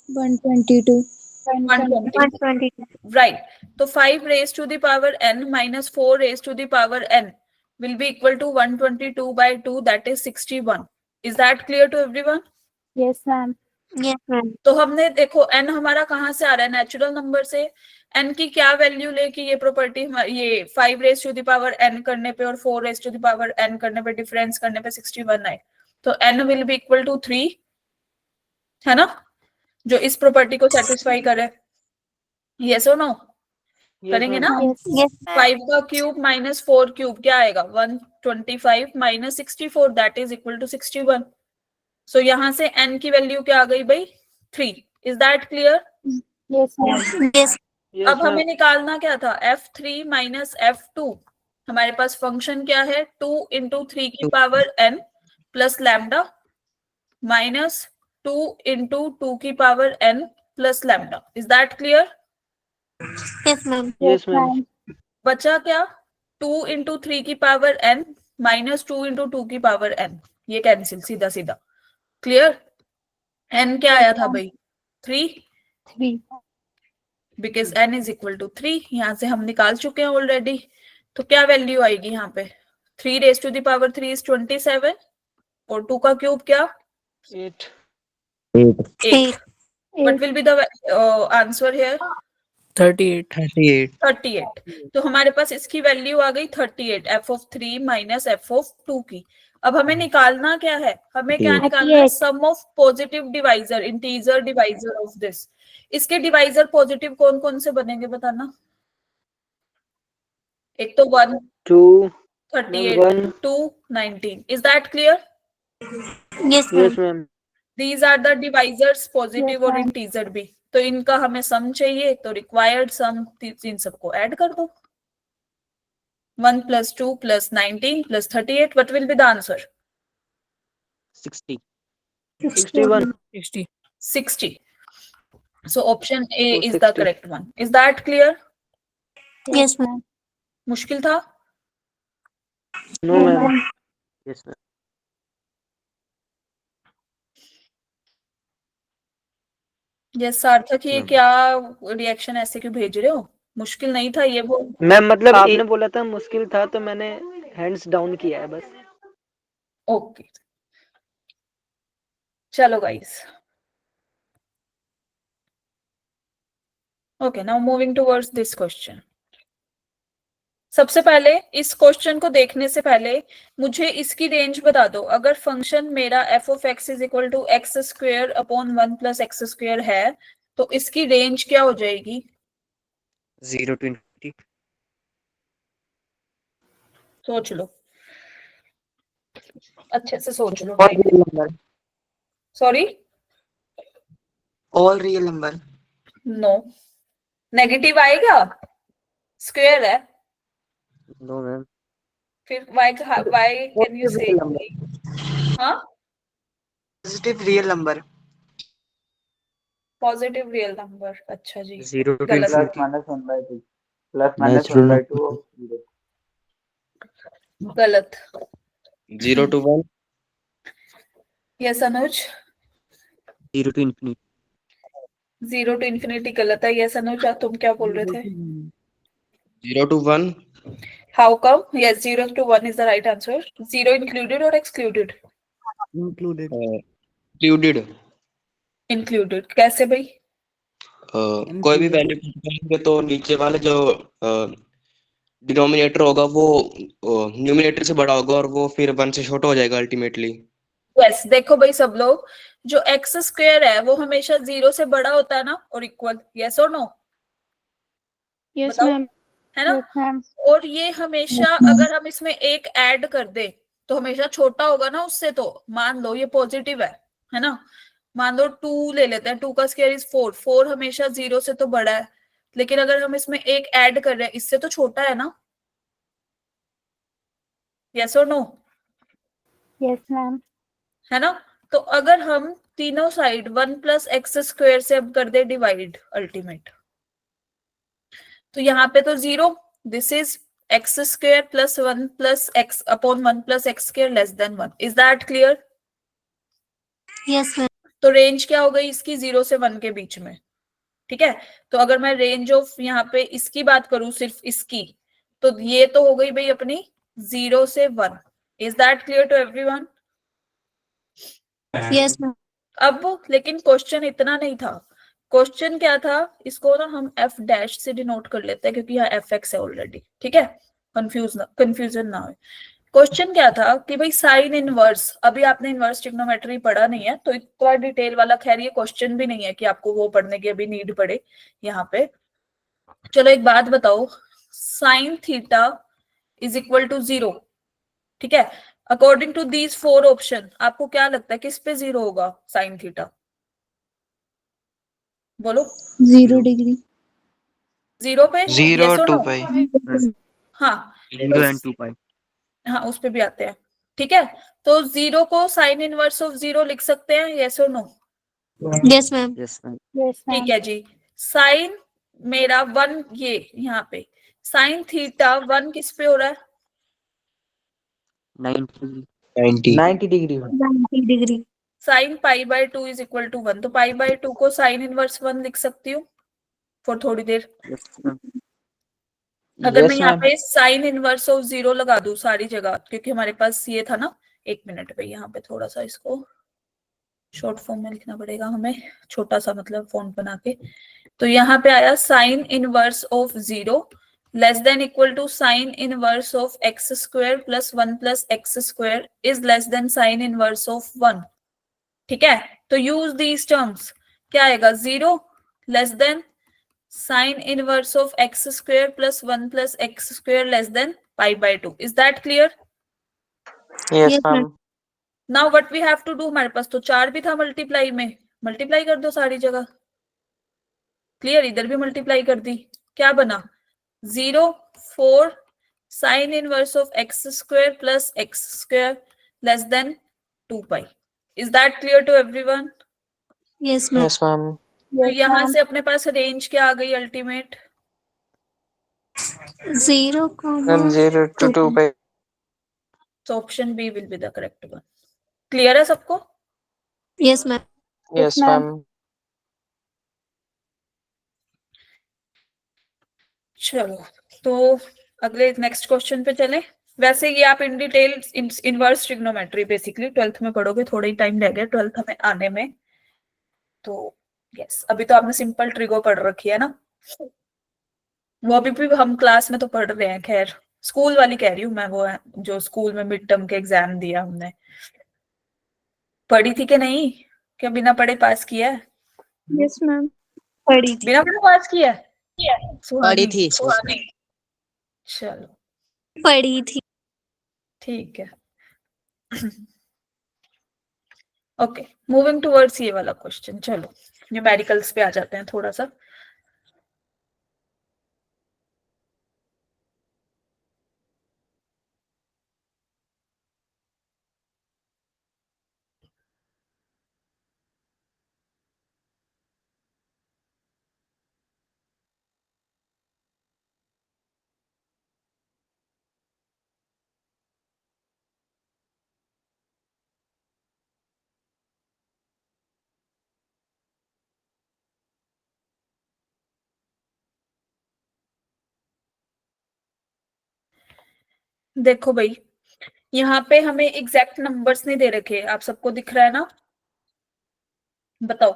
122 120. Right. So 5 raised to the power n minus 4 raised to the power n will be equal to 122 by 2, that is 61. Is that clear to everyone? Yes ma'am. Yes ma'am. तो हमने देखो n हमारा कहाँ से आ रहा है? Natural number से। n की क्या वैल्यू लेके ये प्रॉपर्टी, ये 5 raise to the power n करने पे और 4 raise to the power n करने पे, डिफरेंस करने पे 61 आए, तो n will be equal to 3, है ना, जो इस प्रॉपर्टी को सेटिस्फाई करे। यस और नो? करेंगे ना? यस 5 का क्यूब माइनस 4 क्यूब क्या आएगा? 125 minus 64, that is equal to 61। So यहाँ से n की वैल्यू क्या आ गई भाई? 3। Is that clear? Yes ma'am. Yes. अब हमें निकालना क्या था? f3 minus f2। हमारे पास फंक्शन क्या है? 2 इंटू 3 की power n plus lambda minus 2 into 2 की power n plus lambda. Is that clear? Yes ma'am. Yes ma'am. बचा क्या? 2 इंटू 3 की पावर n माइनस 2 इंटू 2 की पावर n, ये कैंसिल सीधा सीधा। क्लियर? n क्या आया था भाई? 3, 3। Because n is equal to 3। यहां से हम निकाल चुके हैं ऑलरेडी, तो क्या वैल्यू आएगी यहाँ पे? 3 raise to the power 3 is 27 और 2 का क्यूब क्या? 8। 8. What will be the answer here? 38. तो हमारे पास इसकी वैल्यू आ गई 38, f of 3 minus f of 2 की। अब हमें निकालना क्या है? हमें क्या निकालना है? Sum of positive divisor, integer divisor of this. इसके डिवाइजर पॉजिटिव कौन कौन से बनेंगे बताना? एक तो 1, 2, 38, 2, 19। Is that clear? Yes yes ma'am. These are the divisors, positive और इंटीजर भी। तो इनका हमें सम चाहिए, तो रिक्वायर्ड सम इन सबको ऐड कर दो। 1 plus 2 plus 19 plus 38. What will be the answer? 60. 61. 60. So option A Oh, is the 60. correct one. Is that clear? Yes ma'am. मुश्किल था? No ma'am. Yes, ma'am. Yes सार्थक, ये मैम। क्या रिएक्शन ऐसे क्यों भेज रहे हो? मुश्किल नहीं था ये वो। मैम मतलब आपने बोला था मुश्किल था तो मैंने हैंड्स डाउन किया है बस। ओके चलो guys. Okay now moving towards this question. सबसे पहले इस क्वेश्चन को देखने से पहले मुझे इसकी रेंज बता दो। अगर फंक्शन मेरा f of x is equal to x square upon 1 plus x square है, तो इसकी रेंज क्या हो जाएगी? 0 to infinity. सोच लो, अच्छे से सोच लो। All real number. Sorry, All real number. No, negative आएगा, स्क्वेयर है, No, ma'am. फिर y कैन यू से? हाँ, Positive real number. Positive real number. अच्छा जी, 0 to गलत। infinity. minus 1 by 2. Plus minus 1 by 2 of 0. गलत। 0 to 1. Yes Anuj, 0 to infinity. 0 to infinity गलत है। यस अनुज, तुम क्या बोल रहे थे? 0 to 1. How come? Yes 0 to 1 is the right answer. 0 included और एक्सक्लूडेड? Included. इंक्लूडेड। कैसे भाई? कोई भी वैल्यू करेंगे तो नीचे वाला जो डिनोमिनेटर होगा वो न्यूमरेटर से बड़ा होगा और वो फिर 1 से छोटा हो जाएगा अल्टीमेटली। यस देखो भाई सब लोग, जो एक्स स्क्वायर है वो हमेशा 0 से बड़ा होता है ना और इक्वल, यस और नो? यस बताओ, मैम। है ना? Yes ma'am. और ये हमेशा अगर हम इसमें एक ऐड कर दे तो हमेशा छोटा होगा ना उससे। तो मान लो ये पॉजिटिव है ना? मान लो 2 ले लेते हैं, 2 का स्क्वायर इज 4, 4 हमेशा 0 से तो बड़ा है, लेकिन अगर हम इसमें एक ऐड कर रहे हैं इससे तो छोटा है ना, यस और नो? Yes ma'am. है ना? तो अगर हम तीनों साइड 1 प्लस एक्स स्क्वायर से अब कर दे डिवाइड अल्टीमेट, तो यहाँ पे तो 0, this is x square plus 1 plus x upon 1 plus x square less then 1। Is that clear? Yes ma'am. तो रेंज क्या हो गई इसकी? 0 से 1 के बीच में। ठीक है, तो अगर मैं रेंज ऑफ यहाँ पे इसकी बात करूं, सिर्फ इसकी, तो ये तो हो गई भाई अपनी 0 से 1। Is that clear to everyone? Yes ma'am. अब लेकिन क्वेश्चन इतना नहीं था। क्वेश्चन क्या था, इसको ना हम एफ डैश से डिनोट कर लेते हैं क्योंकि यहाँ एफ एक्स है ऑलरेडी। ठीक है, कंफ्यूजन ना हो। क्वेश्चन क्या था कि भाई साइन इनवर्स, अभी आपने इनवर्स ट्रिग्नोमेट्री पढ़ा नहीं है तो इतना डिटेल वाला, खैर ये क्वेश्चन भी नहीं है कि आपको वो पढ़ने की अभी नीड पड़े यहाँ पे। चलो एक बात बताओ, sine theta is equal to 0, ठीक है, अकॉर्डिंग टू दीज 4 ऑप्शन, आपको क्या लगता है किस पे 0 होगा साइन थीटा? बोलो। 0 डिग्री। 0 पे? 0 yes or 2 no? पाई। हाँ 0 and 2 pi. हाँ उस पे भी आते हैं। ठीक है, तो 0 को साइन इनवर्स ऑफ 0 लिख सकते हैं, yes or no? Yes ma'am. Yes, ma'am. Yes ma'am. ठीक है जी। साइन मेरा 1, ये यहाँ पे साइन थीटा 1 किस पे हो रहा है? 90. 90 डिग्री में। 90 degree. Sine pi by 2 is equal to 1, तो पाई बाय 2 को साइन इनवर्स 1 लिख सकती हूँ फॉर थोड़ी देर। Yes, ma'am. अगर मैं यस यहाँ मैम। पे साइन इनवर्स ऑफ 0 लगा दूं सारी जगह, क्योंकि हमारे पास ये था ना, एक मिनट पे यहाँ पे थोड़ा सा इसको शॉर्ट फॉर्म में लिखना पड़ेगा हमें, छोटा सा मतलब फॉन्ट बना के। तो यहाँ पे आया sine inverse of 0 less than equal to sine inverse of x square plus 1 plus x square is less than sine inverse of 1। ठीक है, तो यूज दीज टर्म्स। क्या आएगा? 0 less than sine inverse of x square plus 1 plus x square less than pi by 2। Is that clear? Yes ma'am. Now what we have to do, हमारे पास तो 4 भी था मल्टीप्लाई में, मल्टीप्लाई कर दो सारी जगह। क्लियर, इधर भी मल्टीप्लाई कर दी, क्या बना? 0 4 sine inverse of x square plus x square less than 2 pi. Is that clear to everyone? Yes ma'am. Yes ma'am. तो यहाँ से अपने पास रेंज क्या आ गई ultimate? 0, ma'am 0 to 2 pi. So option B will be the correct one. Clear है सबको? Yes ma'am. Yes ma'am. चलो तो अगले नेक्स्ट क्वेश्चन पे चले। वैसे ये आप in detail inverse trigonometry basically 12th में पढ़ोगे, थोड़ा ही टाइम रह गया 12th में आने में। तो यस, अभी तो आपने सिंपल ट्रिगो पढ़ रखी है ना, वो अभी भी हम क्लास में तो पढ़ रहे हैं। खैर स्कूल वाली कह रही हूँ मैं, वो है जो स्कूल में मिड टर्म के एग्जाम दिया हमने। पढ़ी थी कि नहीं? क्या बिना पढ़े पास किया है? Yes ma'am. पढ़ी थी। बिना पढ़े पास किया है? पढ़ी थी। चलो पढ़ी थी। ठीक है। ओके, मूविंग टुवर्ड्स ये वाला क्वेश्चन। चलो न्यूमेरिकल्स पे आ जाते हैं थोड़ा सा। देखो भाई, यहाँ पे हमें एग्जैक्ट नंबर्स नहीं दे रखे, आप सबको दिख रहा है ना? बताओ,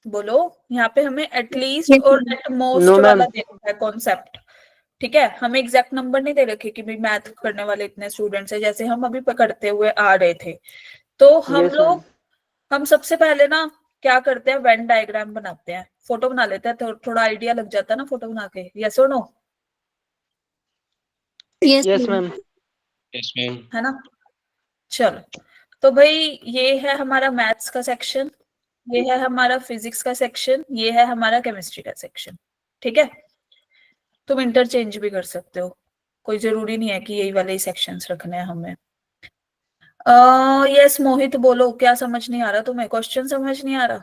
बोलो। यहाँ पे हमें एटलीस्ट और एट मोस्ट No, वाला ma'am. दे रखा है कॉन्सेप्ट। ठीक है, हमें एग्जैक्ट नंबर नहीं दे रखे कि भाई मैथ करने वाले इतने स्टूडेंट्स हैं, जैसे हम अभी पकड़ते हुए आ रहे थे। तो हम Yes, लोग हम सबसे पहले ना क्या करते हैं, वेन डायग्राम बनाते हैं, फोटो बना लेते हैं, तो थोड़ा आइडिया लग जाता है ना फोटो बना के। यस और no? yes ma'am. Yes ma'am. है ना? चलो, तो भाई ये है हमारा मैथ्स का सेक्शन, ये है हमारा फिजिक्स का सेक्शन, ये है हमारा केमिस्ट्री का सेक्शन। ठीक है, तुम इंटरचेंज भी कर सकते हो, कोई जरूरी नहीं है कि यही वाले ही सेक्शंस रखने हैं हमें। यस मोहित बोलो, क्या समझ नहीं आ रहा तुम्हें? क्वेश्चन समझ नहीं आ रहा?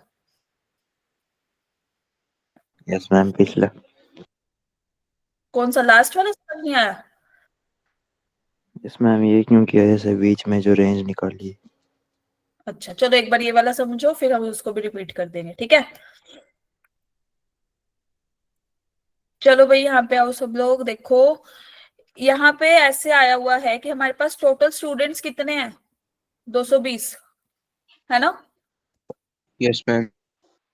यस मैम, पिछला कौन सा, लास्ट वाला समझ नहीं आया? यस मैम, ये क्यों किया जैसे बीच में जो रेंज निकाली? अच्छा चलो, एक बार ये वाला समझो, फिर हम उसको भी रिपीट कर देंगे। ठीक है, चलो भाई यहाँ पे आओ सब लोग। देखो यहाँ पे ऐसे आया हुआ है कि हमारे पास टोटल स्टूडेंट्स कितने हैं? 220, है ना? Yes ma'am.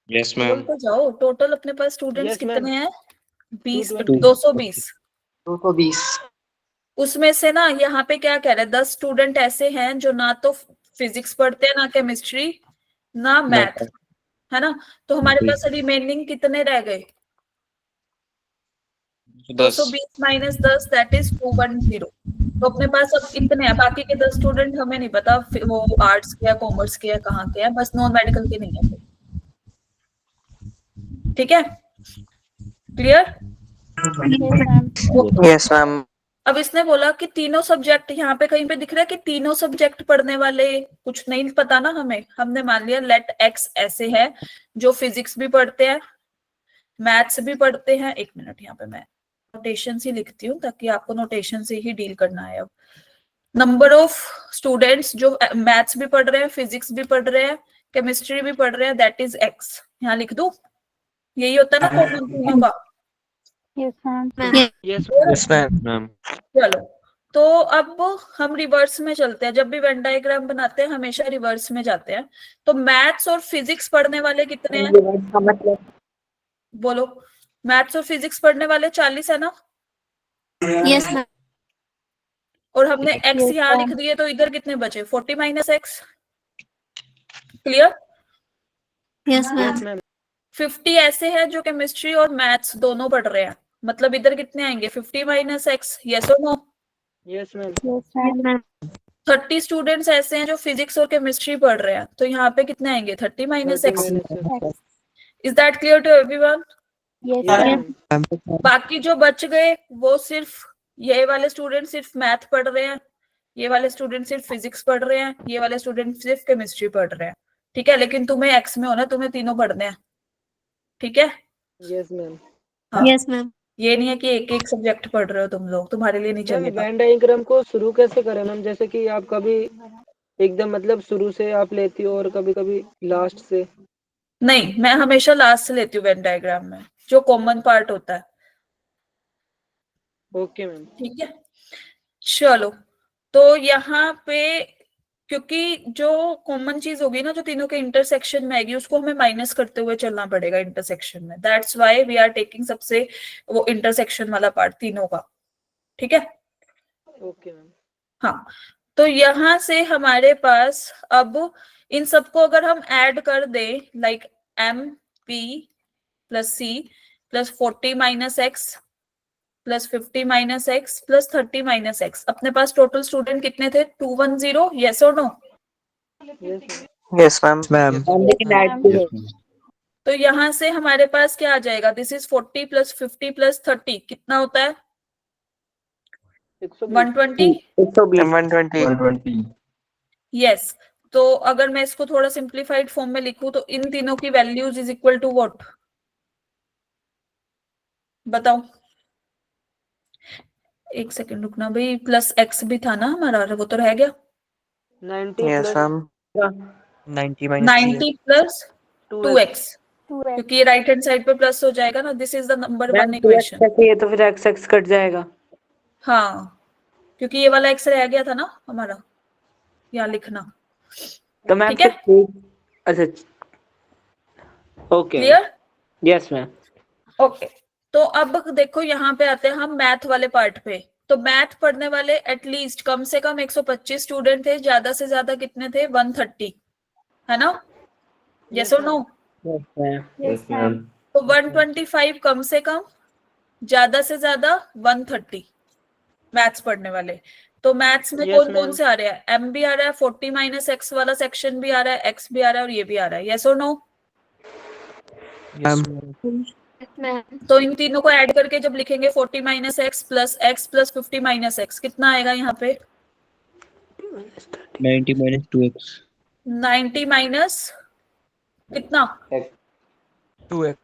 यस बोल मैम। तो जाओ, टोटल अपने पास स्टूडेंट्स Yes, ma'am. कितने हैं? 20, 220. 220। 220 उसमें से ना यहाँ पे क्या कह रहा है, 10 स्टूडेंट ऐसे हैं जो ना तो फिजिक्स पढ़ते हैं, ना केमिस्ट्री, ना मैथ, है ना? तो हमारे पास रिमेनिंग कितने रह गए? 10। 220 माइनस 10 दैट इज 210। तो अपने पास अब इतने हैं, बाकी के 10 स्टूडेंट हमें नहीं पता वो आर्ट्स के या कॉमर्स के या कहाँ के हैं, बस नॉन मेडिकल के नहीं है। ठीक है, क्लियर? Yes ma'am. अब इसने बोला कि तीनों सब्जेक्ट, यहाँ पे कहीं पे दिख रहा है कि तीनों सब्जेक्ट पढ़ने वाले, कुछ नहीं पता ना हमें, हमने मान लिया लेट एक्स ऐसे है जो फिजिक्स भी पढ़ते हैं, मैथ्स भी पढ़ते हैं। एक मिनट, यहाँ पे मैं नोटेशन ही लिखती हूँ ताकि आपको नोटेशन से ही डील करना है। अब नंबर ऑफ स्टूडेंट्स जो मैथ्स भी पढ़ रहे हैं, फिजिक्स भी पढ़ रहे हैं, केमिस्ट्री भी पढ़ रहे हैं, दैट इज एक्स। यहाँ लिख दूं, यही होता है ना कॉमन तीनों का? Yes ma'am. Yes ma'am. चलो, तो अब हम रिवर्स में चलते हैं। जब भी वेन डायग्राम बनाते हैं हमेशा रिवर्स में जाते हैं। तो मैथ्स और फिजिक्स पढ़ने वाले कितने हैं? बोलो, मैथ्स और फिजिक्स पढ़ने वाले 40 है ना? Yes ma'am. और हमने x Yes, यहाँ ma'am. लिख दिए, तो इधर कितने बचे? 40 minus x. Clear? Yes Yes, ma'am. ma'am. 50 ऐसे हैं जो केमिस्ट्री और मैथ्स दोनों पढ़ रहे हैं, मतलब इधर कितने आएंगे? 50 माइनस एक्स। यस और no? Yes, ma'am. Yes ma'am. 30 students ऐसे हैं जो फिजिक्स और केमिस्ट्री पढ़ रहे हैं, तो यहाँ पे कितने आएंगे? 30 minus 30 x. minus X. Is that clear to everyone? Yes Yes, ma'am. ma'am. बाकी जो बच गए वो सिर्फ ये वाले स्टूडेंट सिर्फ मैथ पढ़ रहे हैं, ये वाले स्टूडेंट सिर्फ फिजिक्स पढ़ रहे हैं, ये वाले स्टूडेंट सिर्फ केमिस्ट्री पढ़ रहे हैं। ठीक है, लेकिन तुम्हें एक्स में होना, तुम्हें तीनों पढ़ने हैं। ठीक है? Yes, ma'am. हाँ, यस मैम। ये नहीं है कि एक एक सब्जेक्ट पढ़ रहे हो तुम लोग, तुम्हारे लिए नहीं मैम चलेगा। वेन डायग्राम को शुरू कैसे करें मैम? जैसे कि आप कभी एकदम मतलब शुरू से आप लेती हो और कभी कभी लास्ट से। नहीं, मैं हमेशा लास्ट से लेती हूँ वेन डायग्राम में, जो कॉमन पार्ट होता है। Okay ma'am. ठीक है, चलो, तो यहाँ पे क्योंकि जो कॉमन चीज होगी ना, जो तीनों के इंटरसेक्शन में आएगी, उसको हमें माइनस करते हुए चलना पड़ेगा इंटरसेक्शन में। That's why we are taking सबसे वो इंटरसेक्शन वाला पार्ट तीनों का। ठीक है? Okay ma'am. हाँ, तो यहाँ से हमारे पास अब इन सबको अगर हम ऐड कर दें, like M P plus C plus 40 minus x plus 50 minus x plus 30 minus x, अपने पास टोटल स्टूडेंट कितने थे? 210। यस और नो? Yes ma'am. तो यहाँ से हमारे पास क्या आ जाएगा? दिस इज 40 प्लस 50 प्लस 30, कितना होता है? 120। 120। यस, तो अगर मैं इसको थोड़ा सिंप्लीफाइड फॉर्म में लिखूं तो इन तीनों की values is equal to what? बताओ, एक सेकंड रुकना भाई, प्लस एक्स भी था ना हमारा, वो तो रह गया। 90 yes plus ma'am. 90 plus 2x, क्योंकि ये राइट हैंड साइड पे प्लस हो जाएगा ना। This is the number 1 equation. ये तो फिर एक्स एक्स कट जाएगा। हाँ, क्योंकि ये वाला एक्स रह गया था ना हमारा, यहाँ लिखना। तो मैम ठीक है, अच्छा, okay, clear? Yes ma'am. Okay, तो अब देखो यहाँ पे आते हैं हम मैथ वाले पार्ट पे। तो मैथ पढ़ने वाले एटलीस्ट कम से कम 125 स्टूडेंट थे, ज्यादा से ज्यादा कितने थे? 130, है ना? यस और नो? Yes ma'am. तो 125 कम से कम, ज्यादा से ज्यादा 130 मैथ्स पढ़ने वाले। तो मैथ्स में Yes, कौन कौन ma'am. से आ रहे हैं? एम भी आ रहा है, 40 माइनस एक्स वाला सेक्शन भी आ रहा है, एक्स भी आ रहा है और ये भी आ रहा है। यस और नो? तो इन तीनों को ऐड करके जब लिखेंगे 40 minus x plus 50 minus x, कितना आएगा यहाँ पे? 90 minus 2x 90 माइनस कितना? 2x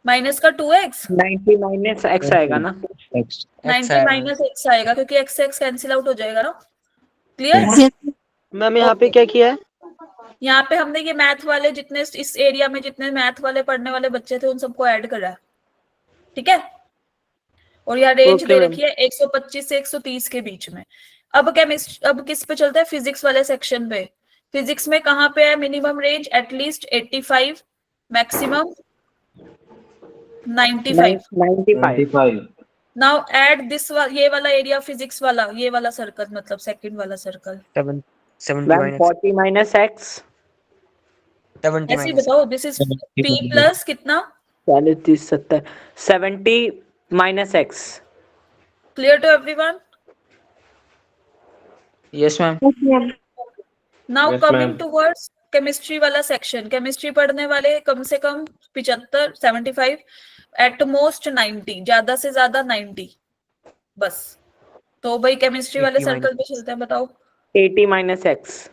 माइनस का 2x, 90 माइनस x आएगा ना? x 90 माइनस एक्स आएगा क्योंकि एक्स एक्स कैंसिल आउट हो जाएगा ना। क्लियर? मैम यहाँ पे क्या किया है? यहाँ पे हमने ये मैथ वाले जितने इस एरिया में जितने मैथ वाले पढ़ने वाले बच्चे थे उन सबको ऐड करा है, ठीक है? और यहाँ रेंज Okay, दे ma'am. रखी है 125 से 130 के बीच में। अब अब किस पे चलता है? फिजिक्स वाले सेक्शन पे। फिजिक्स में कहाँ पे है minimum range? At least 85, maximum 95। 95 now add this ये वाला एरिया फिजिक्स वाला, ये वाला सर्कल मतलब सेकंड वाला circle. 70 ma'am minus 40 minus x 70 ऐसे ही minus बताओ। दिस इज p प्लस कितना? 40 30 70 70 minus x। Clear to everyone? yes ma'am now coming towards chemistry वाला सेक्शन। केमिस्ट्री पढ़ने वाले कम से कम 75 75, एट मोस्ट 90, ज्यादा से ज्यादा 90 बस। तो भाई केमिस्ट्री वाले 80 सर्कल पे चलते हैं, बताओ। 80 minus x।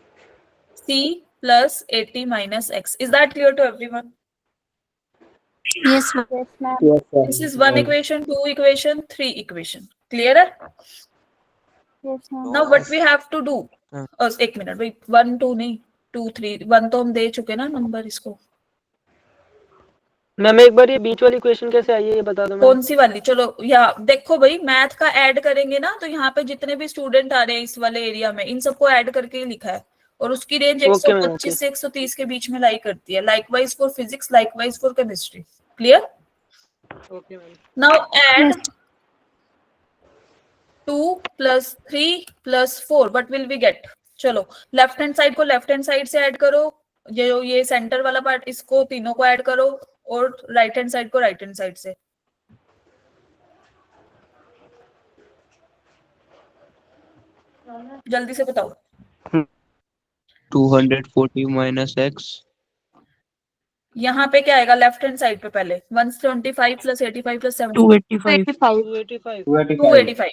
c plus 80 minus x। Is that clear to everyone? Yes ma'am. Yes ma'am. Yes, sir. This is 1 equation, 2 equation, 3 equation. Clear है? Yes ma'am. Now what we have to do, एक minute भाई, 1 2 नहीं 2 3, 1 तो हम दे चुके ना number इसको। Ma'am एक बार ये बीच वाली क्वेश्चन कैसे आई है ये बता दो मैम। कौन सी वाली? चलो यहाँ देखो भाई, मैथ का ऐड करेंगे ना तो यहाँ पे जितने भी स्टूडेंट आ रहे हैं इस वाले एरिया में, इन सबको ऐड करके ही लिखा है और उसकी रेंज Okay, ma'am, 125 से 130 के बीच में लाई करती है। Likewise for physics, likewise for chemistry. Clear? Okay ma'am. Now add 2 plus 3 plus 4, what will we get? चलो लेफ्ट हैंड साइड को लेफ्ट हैंड साइड से ऐड करो, ये सेंटर वाला पार्ट इसको तीनों को ऐड करो और राइट हैंड साइड को राइट हैंड साइड से। जल्दी से बताओ। 240 minus x यहाँ पे क्या आएगा लेफ्ट हैंड साइड पे? पहले 125 प्लस 85 प्लस 70 285 285।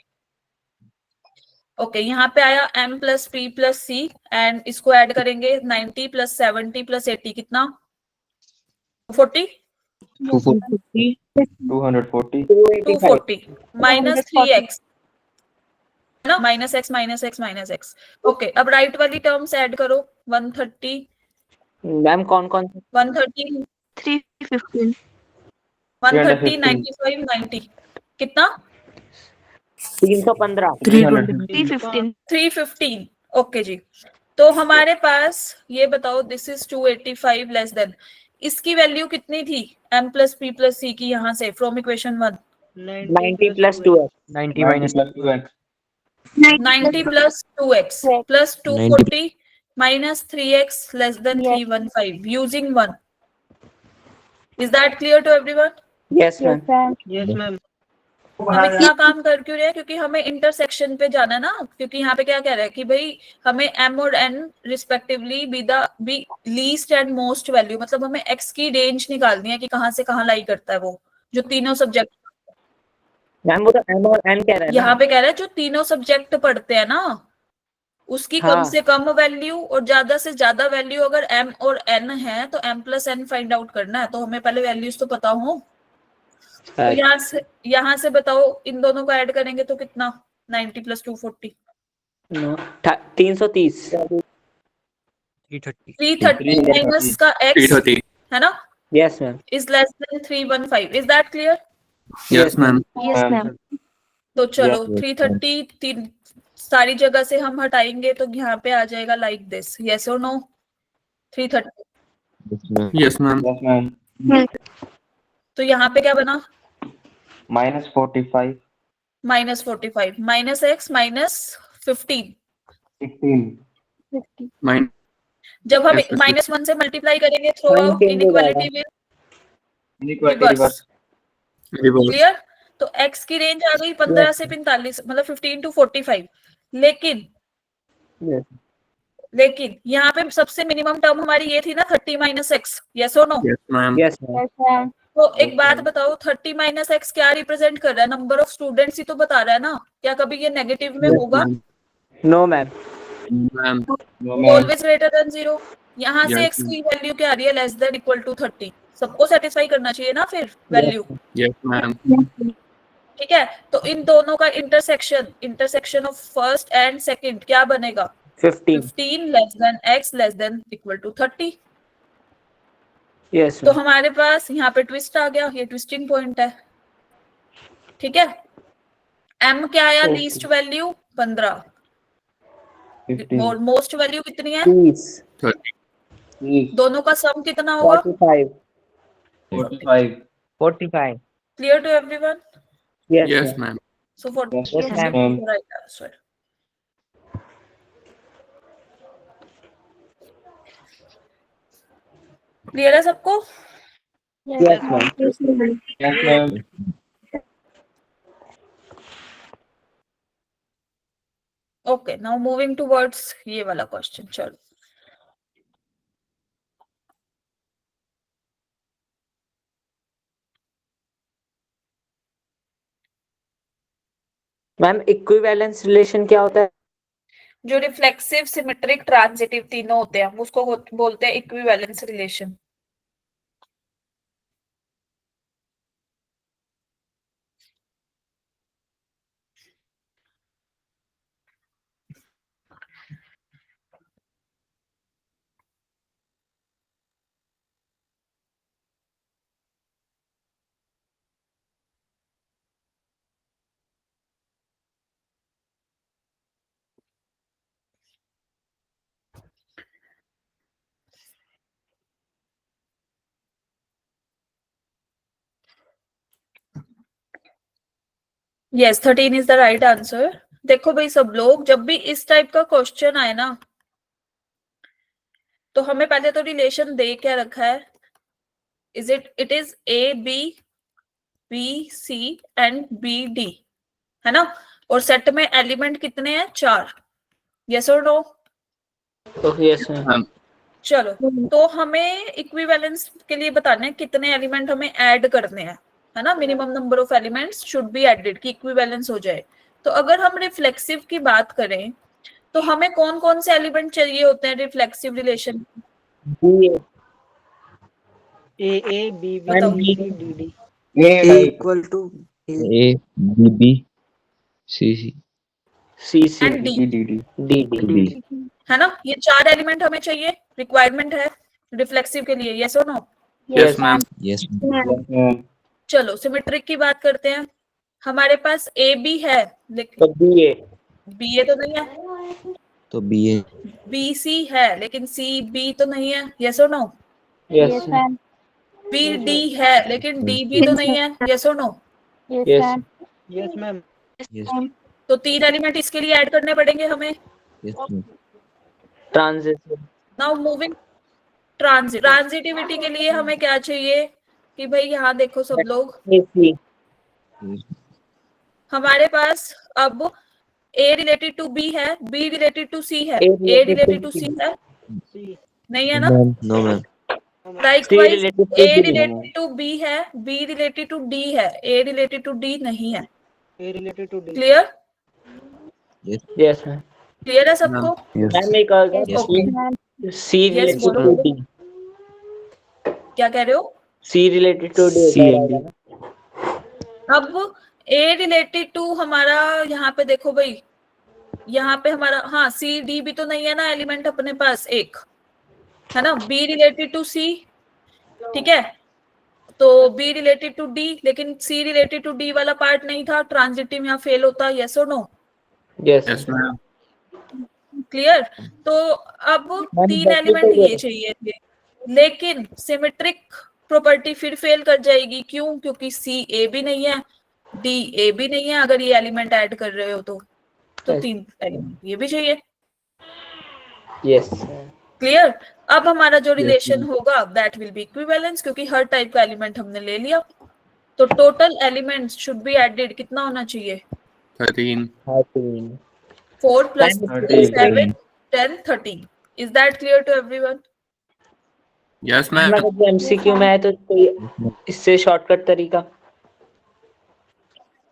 ओके, यहाँ पे आया m plus p plus c and इसको ऐड करेंगे 90 प्लस 70 प्लस 80, कितना? 40 240 माइनस 3x ना, minus x minus x minus x। Okay, अब राइट वाली टर्म्स ऐड करो। 130 मैम कौन कौन? 130 315 130 95 90, कितना? 315 315 315। ओके जी, तो हमारे पास ये बताओ, दिस इज 285 लेस देन, इसकी वैल्यू कितनी थी m plus p plus c की? यहाँ से from equation 1 90 plus 2x 90 minus 2x 90 plus 2x plus 240 minus 3x less than 315 using 1। Is that clear to everyone? Yes ma'am. Yes yes ma'am. हम इतना काम कर क्यों रहे हैं? क्योंकि हमें इंटरसेक्शन पे जाना है ना। क्योंकि यहाँ पे क्या कह रहा है कि भाई हमें m और n respectively be least and most value, मतलब हमें x की रेंज निकालनी है कि कहाँ से कहाँ लाई करता है वो, जो तीनों सब्जेक्ट। मैम वो तो m और n कह रहा है यहाँ पे कह रहा है जो तीनों सब्जेक्ट पढ़ते हैं ना उसकी कम से कम वैल्यू और ज्यादा से ज्यादा वैल्यू अगर m और n है तो m plus n find out करना है। तो हमें पहले वैल्यूज तो पता हो। तो यहाँ से बताओ, इन दोनों को ऐड करेंगे तो कितना? 90 प्लस 240 330 330 माइनस का x 330 है ना, yes ma'am. Is less than 315। Is that clear? Yes ma'am. Yes ma'am. तो चलो 330 सारी जगह से हम हटाएंगे तो यहाँ पे आ जाएगा लाइक दिस। यस और नो? 330। Yes ma'am. तो यहाँ पे क्या बना? -45 -45 माइनस एक्स माइनस 15। 16 माइनस जब हम Yes, -1 से मल्टीप्लाई करेंगे थ्रो Sign आउट, change हो इनइक्वालिटी जाएगा। Will inequality reverse. Reverse. Clear? तो x की रेंज आ गई 15 से 45, मतलब 15 to 45। लेकिन Yes. लेकिन यहाँ पे सबसे मिनिमम टर्म हमारी ये थी ना 30 माइनस एक्स, यस और no? Yes ma'am. Yes, ma'am. Yes ma'am. तो एक Yes, बात ma'am. बताओ, 30 माइनस एक्स क्या रिप्रेजेंट कर रहा है? नंबर ऑफ स्टूडेंट्स ही तो बता रहा है ना। क्या कभी ये नेगेटिव में Yes, होगा? No, ma'am. Ma'am No, ma'am. Always greater than 0। यहाँ से Yes, x की वैल्यू क्या आ रही है? Less than equal to 30। सबको सेटिस्फाई करना चाहिए ना फिर वैल्यू। Yes ma'am. ठीक है, तो इन दोनों का intersection of first and second क्या बनेगा? 15. 15 less than x less than equal to 30। Yes, तो ma'am. हमारे पास यहाँ पे ट्विस्ट आ गया, ये ट्विस्टिंग पॉइंट है। ठीक है, m क्या आया? Okay. Least value 15 15. और मोस्ट वैल्यू कितनी है? 30. 30। 30. दोनों का सम कितना होगा? 45. 45. Clear to everyone? Yes, yes ma'am. Ma'am. So 40 Yes, is ma'am. the right answer. Clear है सबको? Yes, ma'am. Yes, ma'am. Okay, now moving towards ये वाला क्वेश्चन। चलो, मैम इक्विवेलेंस रिलेशन क्या होता है? जो रिफ्लेक्सिव, सिमेट्रिक, ट्रांजिटिव तीनों होते हैं, हम उसको बोलते हैं equivalence relation. Yes, 13 is the right answer. देखो भाई सब लोग, जब भी इस टाइप का क्वेश्चन आए ना, तो हमें पहले तो रिलेशन दे क्या रखा है? It is A B, B C and B D, है ना? और सेट में एलिमेंट कितने हैं? 4। यस और नो? Yes, ma'am. चलो, तो हमें इक्विवेलेंस के लिए बताना है कितने एलिमेंट हमें ऐड करने हैं, है ना? Minimum number of elements should be added कि इक्विवेलेंस हो जाए। तो अगर हम रिफ्लेक्सिव की बात करें तो हमें कौन कौन से एलिमेंट चाहिए होते हैं reflexive relation? A B B बताओ। C C D D. A equal to A B B C C C C And D. D D. है ना? ये 4 एलिमेंट हमें चाहिए, रिक्वायरमेंट है रिफ्लेक्सिव के लिए। यस और नो? Yes ma'am. Yes. चलो, सिमेट्रिक की बात करते हैं। हमारे पास ए बी है, लेकिन तो B A. बी ए तो नहीं है। तो B A बी सी है, लेकिन सी बी तो नहीं है। यस और no? Yes, yes ma'am. Ma'am. B D है, लेकिन डी बी तो नहीं है। यस और no? Yes Yes. Ma'am. Yes, ma'am. Yes. तो 3 एलिमेंट इसके लिए ऐड करने पड़ेंगे हमें। Yes. ma'am. Transition. Now moving transitivity के लिए हमें क्या चाहिए? कि भाई यहाँ देखो सब लोग, C. हमारे पास अब A रिलेटेड टू B है, B रिलेटेड टू C है, A A related to C है, C. नहीं है ना? No ma'am. Likewise related to A B related to B है, B रिलेटेड टू D है, A रिलेटेड टू D नहीं है। A related to D. क्लियर? Yes. Yes, ma'am. क्लियर है सबको? Yes. मैम एक और Yes. C related to बोलो। D. क्या कह रहे हो? C related to D. C and D. अब A रिलेटेड टू हमारा यहाँ पे देखो भाई, यहाँ पे हमारा, हाँ सी डी भी तो नहीं है ना एलिमेंट अपने पास एक, है ना? B रिलेटेड टू C, ठीक है? तो B रिलेटेड टू D, लेकिन C रिलेटेड टू D वाला पार्ट नहीं था, ट्रांजिटिव यहाँ फेल होता। यस और no? Yes. Yes ma'am. Clear? तो अब 3 एलिमेंट ये चाहिए थे, लेकिन सिमेट्रिक प्रॉपर्टी फिर फेल कर जाएगी। क्यों? क्योंकि सी ए भी नहीं है डी ए भी नहीं है अगर ये एलिमेंट ऐड कर रहे हो तो Yes. 3 एलिमेंट ये भी चाहिए। Yes. क्लियर? अब हमारा जो Yes, रिलेशन ma'am. होगा दैट विल बी इक्विवेलेंस, क्योंकि हर टाइप का एलिमेंट हमने ले लिया। तो total elements should be added कितना होना चाहिए? 13 13. 4 plus 13. 7 10 13। Is that clear to everyone? Yes ma'am ma'am. अगर एमसीक्यू में है तो कोई इससे शॉर्टकट तरीका,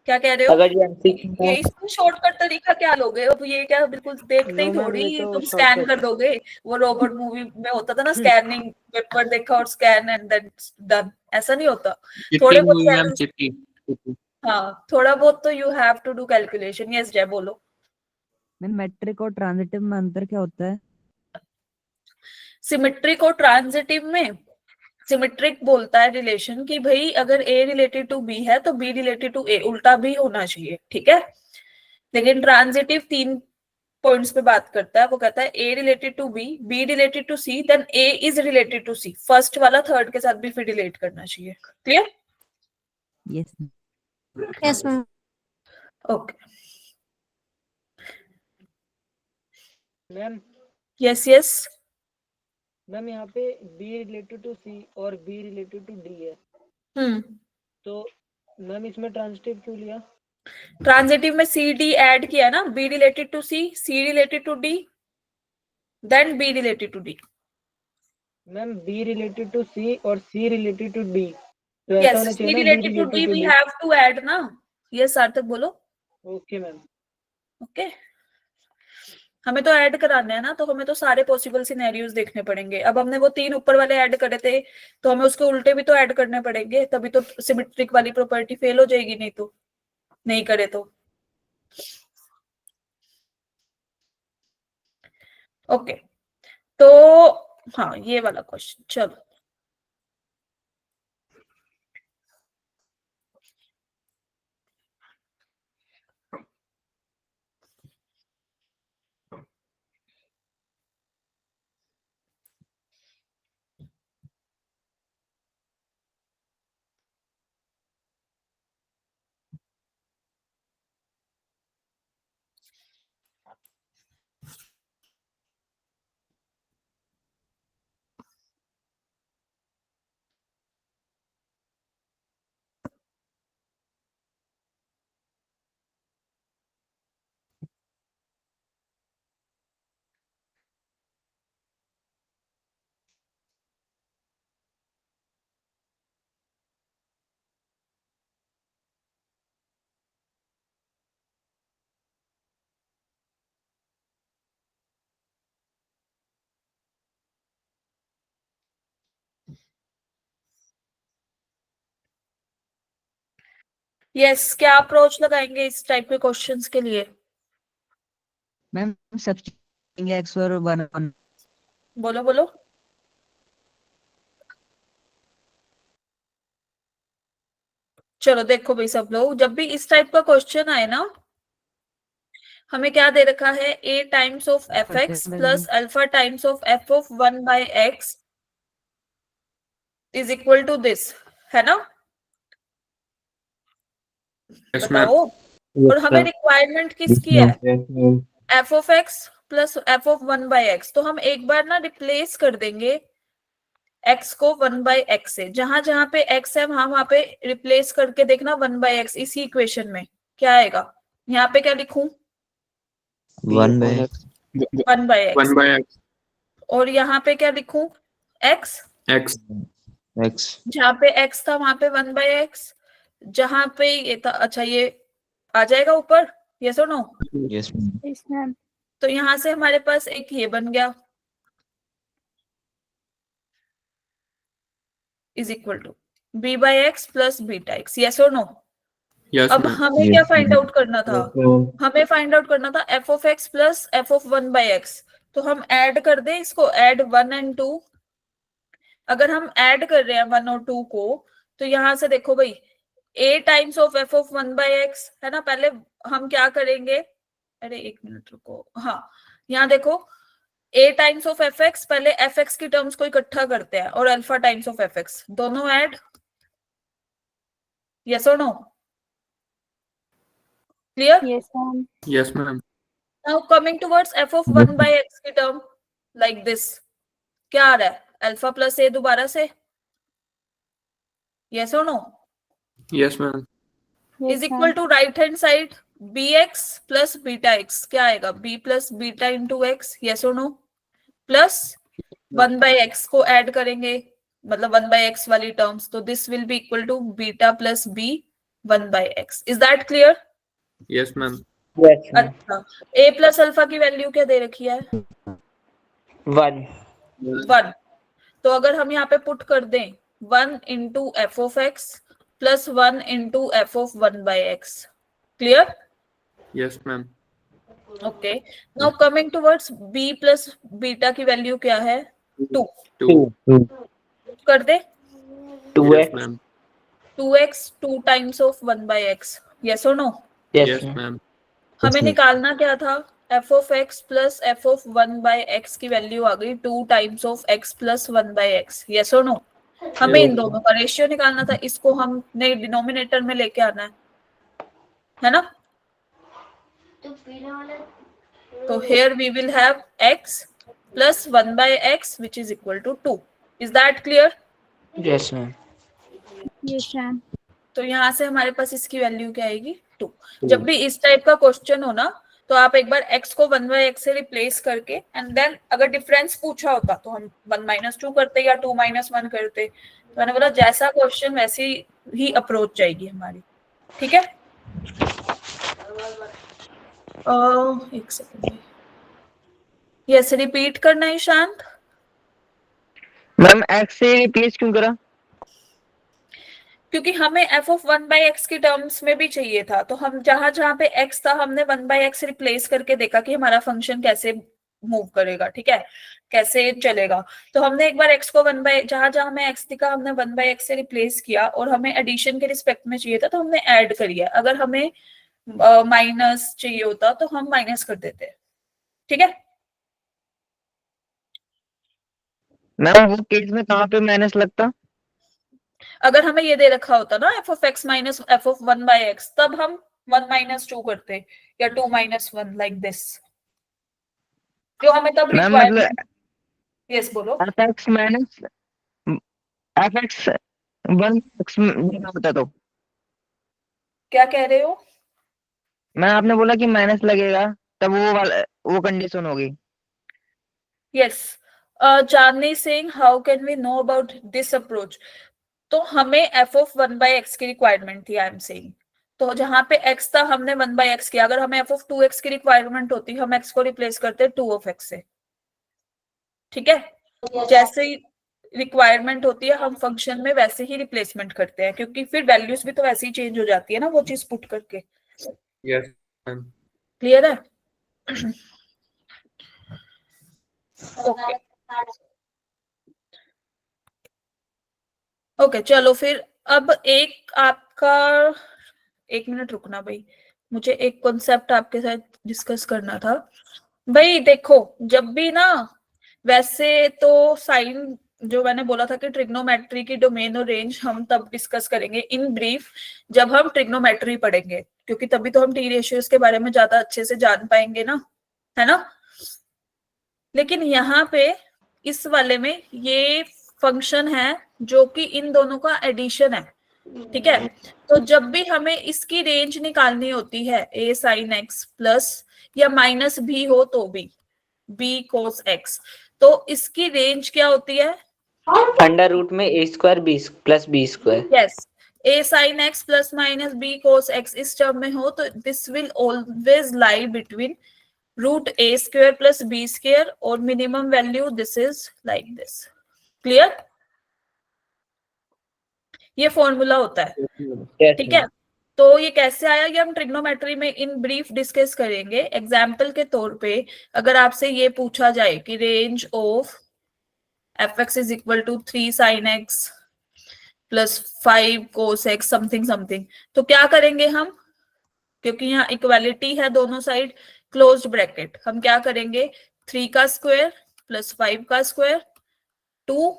क्या कह रहे हो? अगर ये एमसीक्यू में ये है इसमें शॉर्टकट तरीका क्या लोगे? अब ये क्या बिल्कुल देखते ही No, ma'am, थोड़ी ये तो तुम स्कैन shortcut कर दोगे? वो रोबोट मूवी में होता था ना, स्कैनिंग पेपर देखा और स्कैन एंड देन डन। ऐसा नहीं होता। थोड़े चिट्टी बहुत मूवी मैम, values- चिट्टी। हाँ, थोड़ा बहुत तो you have to do calculation. Yes Jay बोलो। मैम मैट्रिक और ट्रांजिटिव में अंतर क्या होता है? सिमेट्रिक और ट्रांजिटिव में, सिमेट्रिक बोलता है रिलेशन कि भाई अगर ए रिलेटेड टू बी है तो बी रिलेटेड टू ए, उल्टा भी होना चाहिए, ठीक है। लेकिन ट्रांजिटिव 3 पॉइंट्स पे बात करता है। वो कहता है A related to B, B related to C, then A is related to C. First वाला थर्ड के साथ भी फिर रिलेट करना चाहिए। Clear? Yes yes ma'am. Okay. Ma'am. Yes yes. Ma'am यहाँ पे B रिलेटेड टू C और B रिलेटेड टू D है, तो मैम इसमें ट्रांजिटिव क्यों लिया? ट्रांजिटिव में सी डी ऐड किया ना, B related to C, C related to D, then B related to D. Ma'am B related to C और C रिलेटेड टू D, तो ऐसा यस, होना सी चाहिए ना, B related to D related to V D। Have to add ना। Yes Sarthak बोलो। Okay ma'am. Okay, हमें तो ऐड कराने हैं ना, तो हमें तो सारे पॉसिबल सिनेरियोज देखने पड़ेंगे। अब हमने वो 3 ऊपर वाले ऐड करे थे, तो हमें उसके उल्टे भी तो ऐड करने पड़ेंगे, तभी तो सिमेट्रिक वाली प्रॉपर्टी फेल हो जाएगी, नहीं तो नहीं करे तो। ओके, तो हाँ ये वाला क्वेश्चन चलो। यस, क्या अप्रोच लगाएंगे इस टाइप के क्वेश्चंस के लिए? मैम सब्स्टिट्यूटिंग एक्स और 1 बोलो बोलो। चलो देखो भाई सब लोग, जब भी इस टाइप का क्वेश्चन आए ना, हमें क्या दे रखा है? a times of f x plus alpha times of f of 1 by x is equal to this, है ना? Yes ma'am. बताओ। और हमें रिक्वायरमेंट किसकी है? F of x plus f of 1 by x. तो हम एक बार ना रिप्लेस कर देंगे x को 1 बाय एक्स से। जहां जहां पे x है वहां पे रिप्लेस करके देखना 1 बाय एक्स। इसी इक्वेशन में क्या आएगा? यहाँ पे क्या लिखूं? 1 बाय 1 बाय एक्स। 1 बाय और यहाँ पे क्या लिखूं? x। x। जहाँ पे x था वहां पे 1 बाय एक्स, जहां पे ये था, अच्छा ये आ जाएगा ऊपर, यस और नो? Yes yes ma'am. तो यहाँ से हमारे पास एक ये बन गया is equal to b by x plus beta x, yes और नो? यस अब मैम। हमें क्या फाइंड आउट करना था? हमें फाइंड आउट करना था f of x plus f of 1 by x. तो हम ऐड कर दें इसको, ऐड 1 एंड 2। अगर हम ऐड कर रहे हैं 1 और 2 को, तो यहां से देखो भाई, a times of f of 1 by x है ना। पहले हम क्या करेंगे? अरे एक मिनट रुको, हाँ यहाँ देखो, a times of f x, पहले एफ एक्स की टर्म्स को इकट्ठा करते हैं, और alpha times of f x, दोनों ऐड, यस और no? Clear? Yes, ma'am. Yes, ma'am. Now coming towards f of 1 by x की टर्म लाइक दिस, क्या आ रहा है? अल्फा प्लस a दोबारा से, यस और no? Yes, ma'am. Is equal to right hand side bx plus beta x, क्या आएगा? b plus beta into x, yes और नो? प्लस 1 by x को ऐड करेंगे, मतलब 1 by x वाली टर्म्स, तो this will be equal to beta plus b 1 by x. Is that clear? Yes, ma'am. Yes, ma'am. अच्छा, a plus alpha की value क्या दे रखी है? 1. 1. तो अगर हम यहाँ पे पुट कर दें 1 into f of x plus 1 into f of 1 by x, clear? Yes, ma'am. Okay, now coming towards b plus beta की वैल्यू क्या है? 2. 2. कर दे 2x. Yes, ma'am. 2x 2 times of 1 by x, yes और no? Yes, Yes, ma'am. ma'am. हमें निकालना क्या था? F of x plus f of 1 by x की वैल्यू आ गई 2 times of x plus 1 by x, yes और नो? हमें इन दोनों का रेशियो निकालना था, इसको हमने डिनोमिनेटर में लेके आना है ना? तो here we will have x plus 1 by x which is equal to 2. Is that clear? Yes, ma'am. Yes, ma'am. तो यहाँ से हमारे पास इसकी वैल्यू क्या आएगी? 2. जब भी इस टाइप का क्वेश्चन हो ना, तो आप एक बार x को 1 by x से रिप्लेस करके एंड देन अगर डिफरेंस पूछा होता तो हम 1 minus 2 करते या 2 minus 1 करते. तो मैंने बोला जैसा क्वेश्चन वैसी ही अप्रोच जाएगी हमारी, ठीक है? एक सेकंड, यस रिपीट करना है शांत. मैम x से रिप्लेस क्यों करा? क्योंकि हमें f ऑफ 1 बाई एक्स की टर्म्स में भी चाहिए था, तो हम जहां जहां पे x था हमने 1 बाई एक्स रिप्लेस करके देखा कि हमारा फंक्शन कैसे मूव करेगा, ठीक है, कैसे चलेगा. तो हमने एक बार x को 1 बाई, जहां जहां हमें x दिखा हमने 1 बाई एक्स से रिप्लेस किया, और हमें एडिशन के रिस्पेक्ट में चाहिए था तो हमने ऐड करी है. अगर हमें माइनस चाहिए होता तो हम माइनस कर देते, ठीक है? मैम वो केस में कहाँ पे माइनस लगता? अगर हमें ये दे रखा होता ना f of x minus f of 1 by x, तब हम 1 माइनस 2 करते या 2 माइनस 1 लाइक दिस, जो हमें तब मैम रिक्वायरमेंट. मतलब यस बोलो. fx माइनस fx 1x होता तो क्या कह रहे हो? मैं आपने बोला कि माइनस लगेगा, तब वो कंडीशन होगी. Yes, Chandni Singh, how can we know about this approach? तो हमें f ऑफ 1 बाई एक्स की रिक्वायरमेंट थी, आई एम सेइंग. तो जहां पे x था हमने 1 बाई एक्स किया. अगर हमें f ऑफ 2x की रिक्वायरमेंट होती हम x को रिप्लेस करते 2 ऑफ x से, ठीक है? जैसे ही रिक्वायरमेंट होती है हम फंक्शन में वैसे ही रिप्लेसमेंट करते हैं, क्योंकि फिर वैल्यूज भी तो वैसे ही चेंज हो जाती है ना वो चीज पुट करके. Yes, ma'am. क्लियर है? ओके ओके, चलो फिर अब एक आपका, एक मिनट रुकना भाई, मुझे एक कॉन्सेप्ट आपके साथ डिस्कस करना था. भाई देखो, जब भी ना, वैसे तो साइन जो मैंने बोला था कि ट्रिग्नोमेट्री की डोमेन और रेंज हम तब डिस्कस करेंगे इन ब्रीफ जब हम ट्रिग्नोमेट्री पढ़ेंगे, क्योंकि तभी तो हम टी रेशियोज के बारे में ज्यादा अच्छे से जान पाएंगे ना, है ना? लेकिन यहाँ पे इस वाले में ये फंक्शन है जो कि इन दोनों का एडिशन है, ठीक है? तो जब भी हमें इसकी रेंज निकालनी होती है a sin x प्लस या माइनस भी हो तो भी b cos x, तो इसकी रेंज क्या होती है? अंडर रूट में a square b plus b square. Yes, a sin x plus minus b cos x इस टर्म में हो तो this will always lie between root a square plus b square और minimum value this is like this. Clear? ये formula होता है, ठीक है? तो ये कैसे आया ये हम ट्रिग्नोमेट्री में इन ब्रीफ डिस्कस करेंगे. एग्जाम्पल के तौर पे अगर आपसे ये पूछा जाए कि range of fx is equal to 3 sin x plus 5 cos x something something, तो क्या करेंगे हम? क्योंकि यहाँ इक्वालिटी है दोनों साइड, क्लोज्ड ब्रैकेट, हम क्या करेंगे? 3 का स्क्वायर प्लस 5 का स्क्वायर टू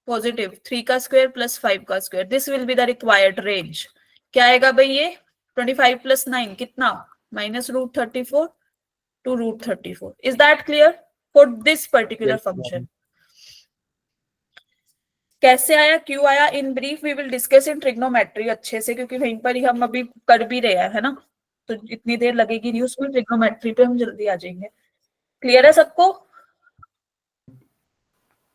पॉजिटिव 3 का स्क्वायर प्लस 5 का square, this will be the required range. क्या आएगा भाई? ये 25 + 9 कितना, -√34 to √34. Is that clear for this particular function? कैसे आया, क्यों आया, in brief we will discuss in trigonometry अच्छे से, क्योंकि वहीं पर ही हम अभी कर भी रहे हैं, है ना, तो इतनी देर लगेगी नहीं उसमें, ट्रिग्नोमेट्री पे हम जल्दी आ जाएंगे। क्लियर है सबको?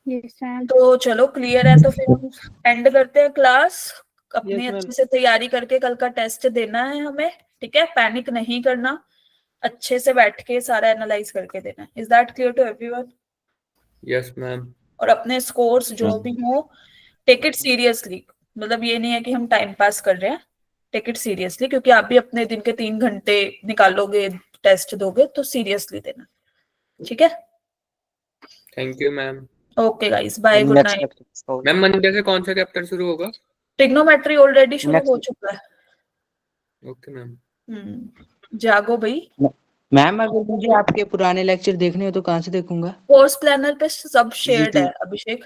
Yes ma'am. तो चलो क्लियर है, तो फिर हम एंड करते हैं क्लास। अपनी Yes, ma'am. अच्छे से तैयारी करके कल का टेस्ट देना है हमें, ठीक है, पैनिक नहीं करना, अच्छे से बैठ के सारा एनालाइज करके देना है। Is that clear to everyone? Yes ma'am. और अपने स्कोर्स जो भी हो, टेक इट सीरियसली, मतलब ये नहीं है कि हम टाइम पास कर रहे हैं, टेक इट सीरियसली, क्योंकि आप भी अपने दिन के 3 घंटे निकालोगे, टेस्ट दोगे, तो सीरियसली देना, ठीक है? Thank you ma'am. Okay guys, bye, good night. Ma'am Monday से कौन सा चैप्टर शुरू होगा? ट्रिग्नोमेट्री ऑलरेडी शुरू हो चुका है। Okay ma'am. जागो भाई। मैम अगर मुझे आपके पुराने लेक्चर देखने हो तो कहाँ से देखूंगा? कोर्स प्लानर पे सब शेयर्ड है अभिषेक।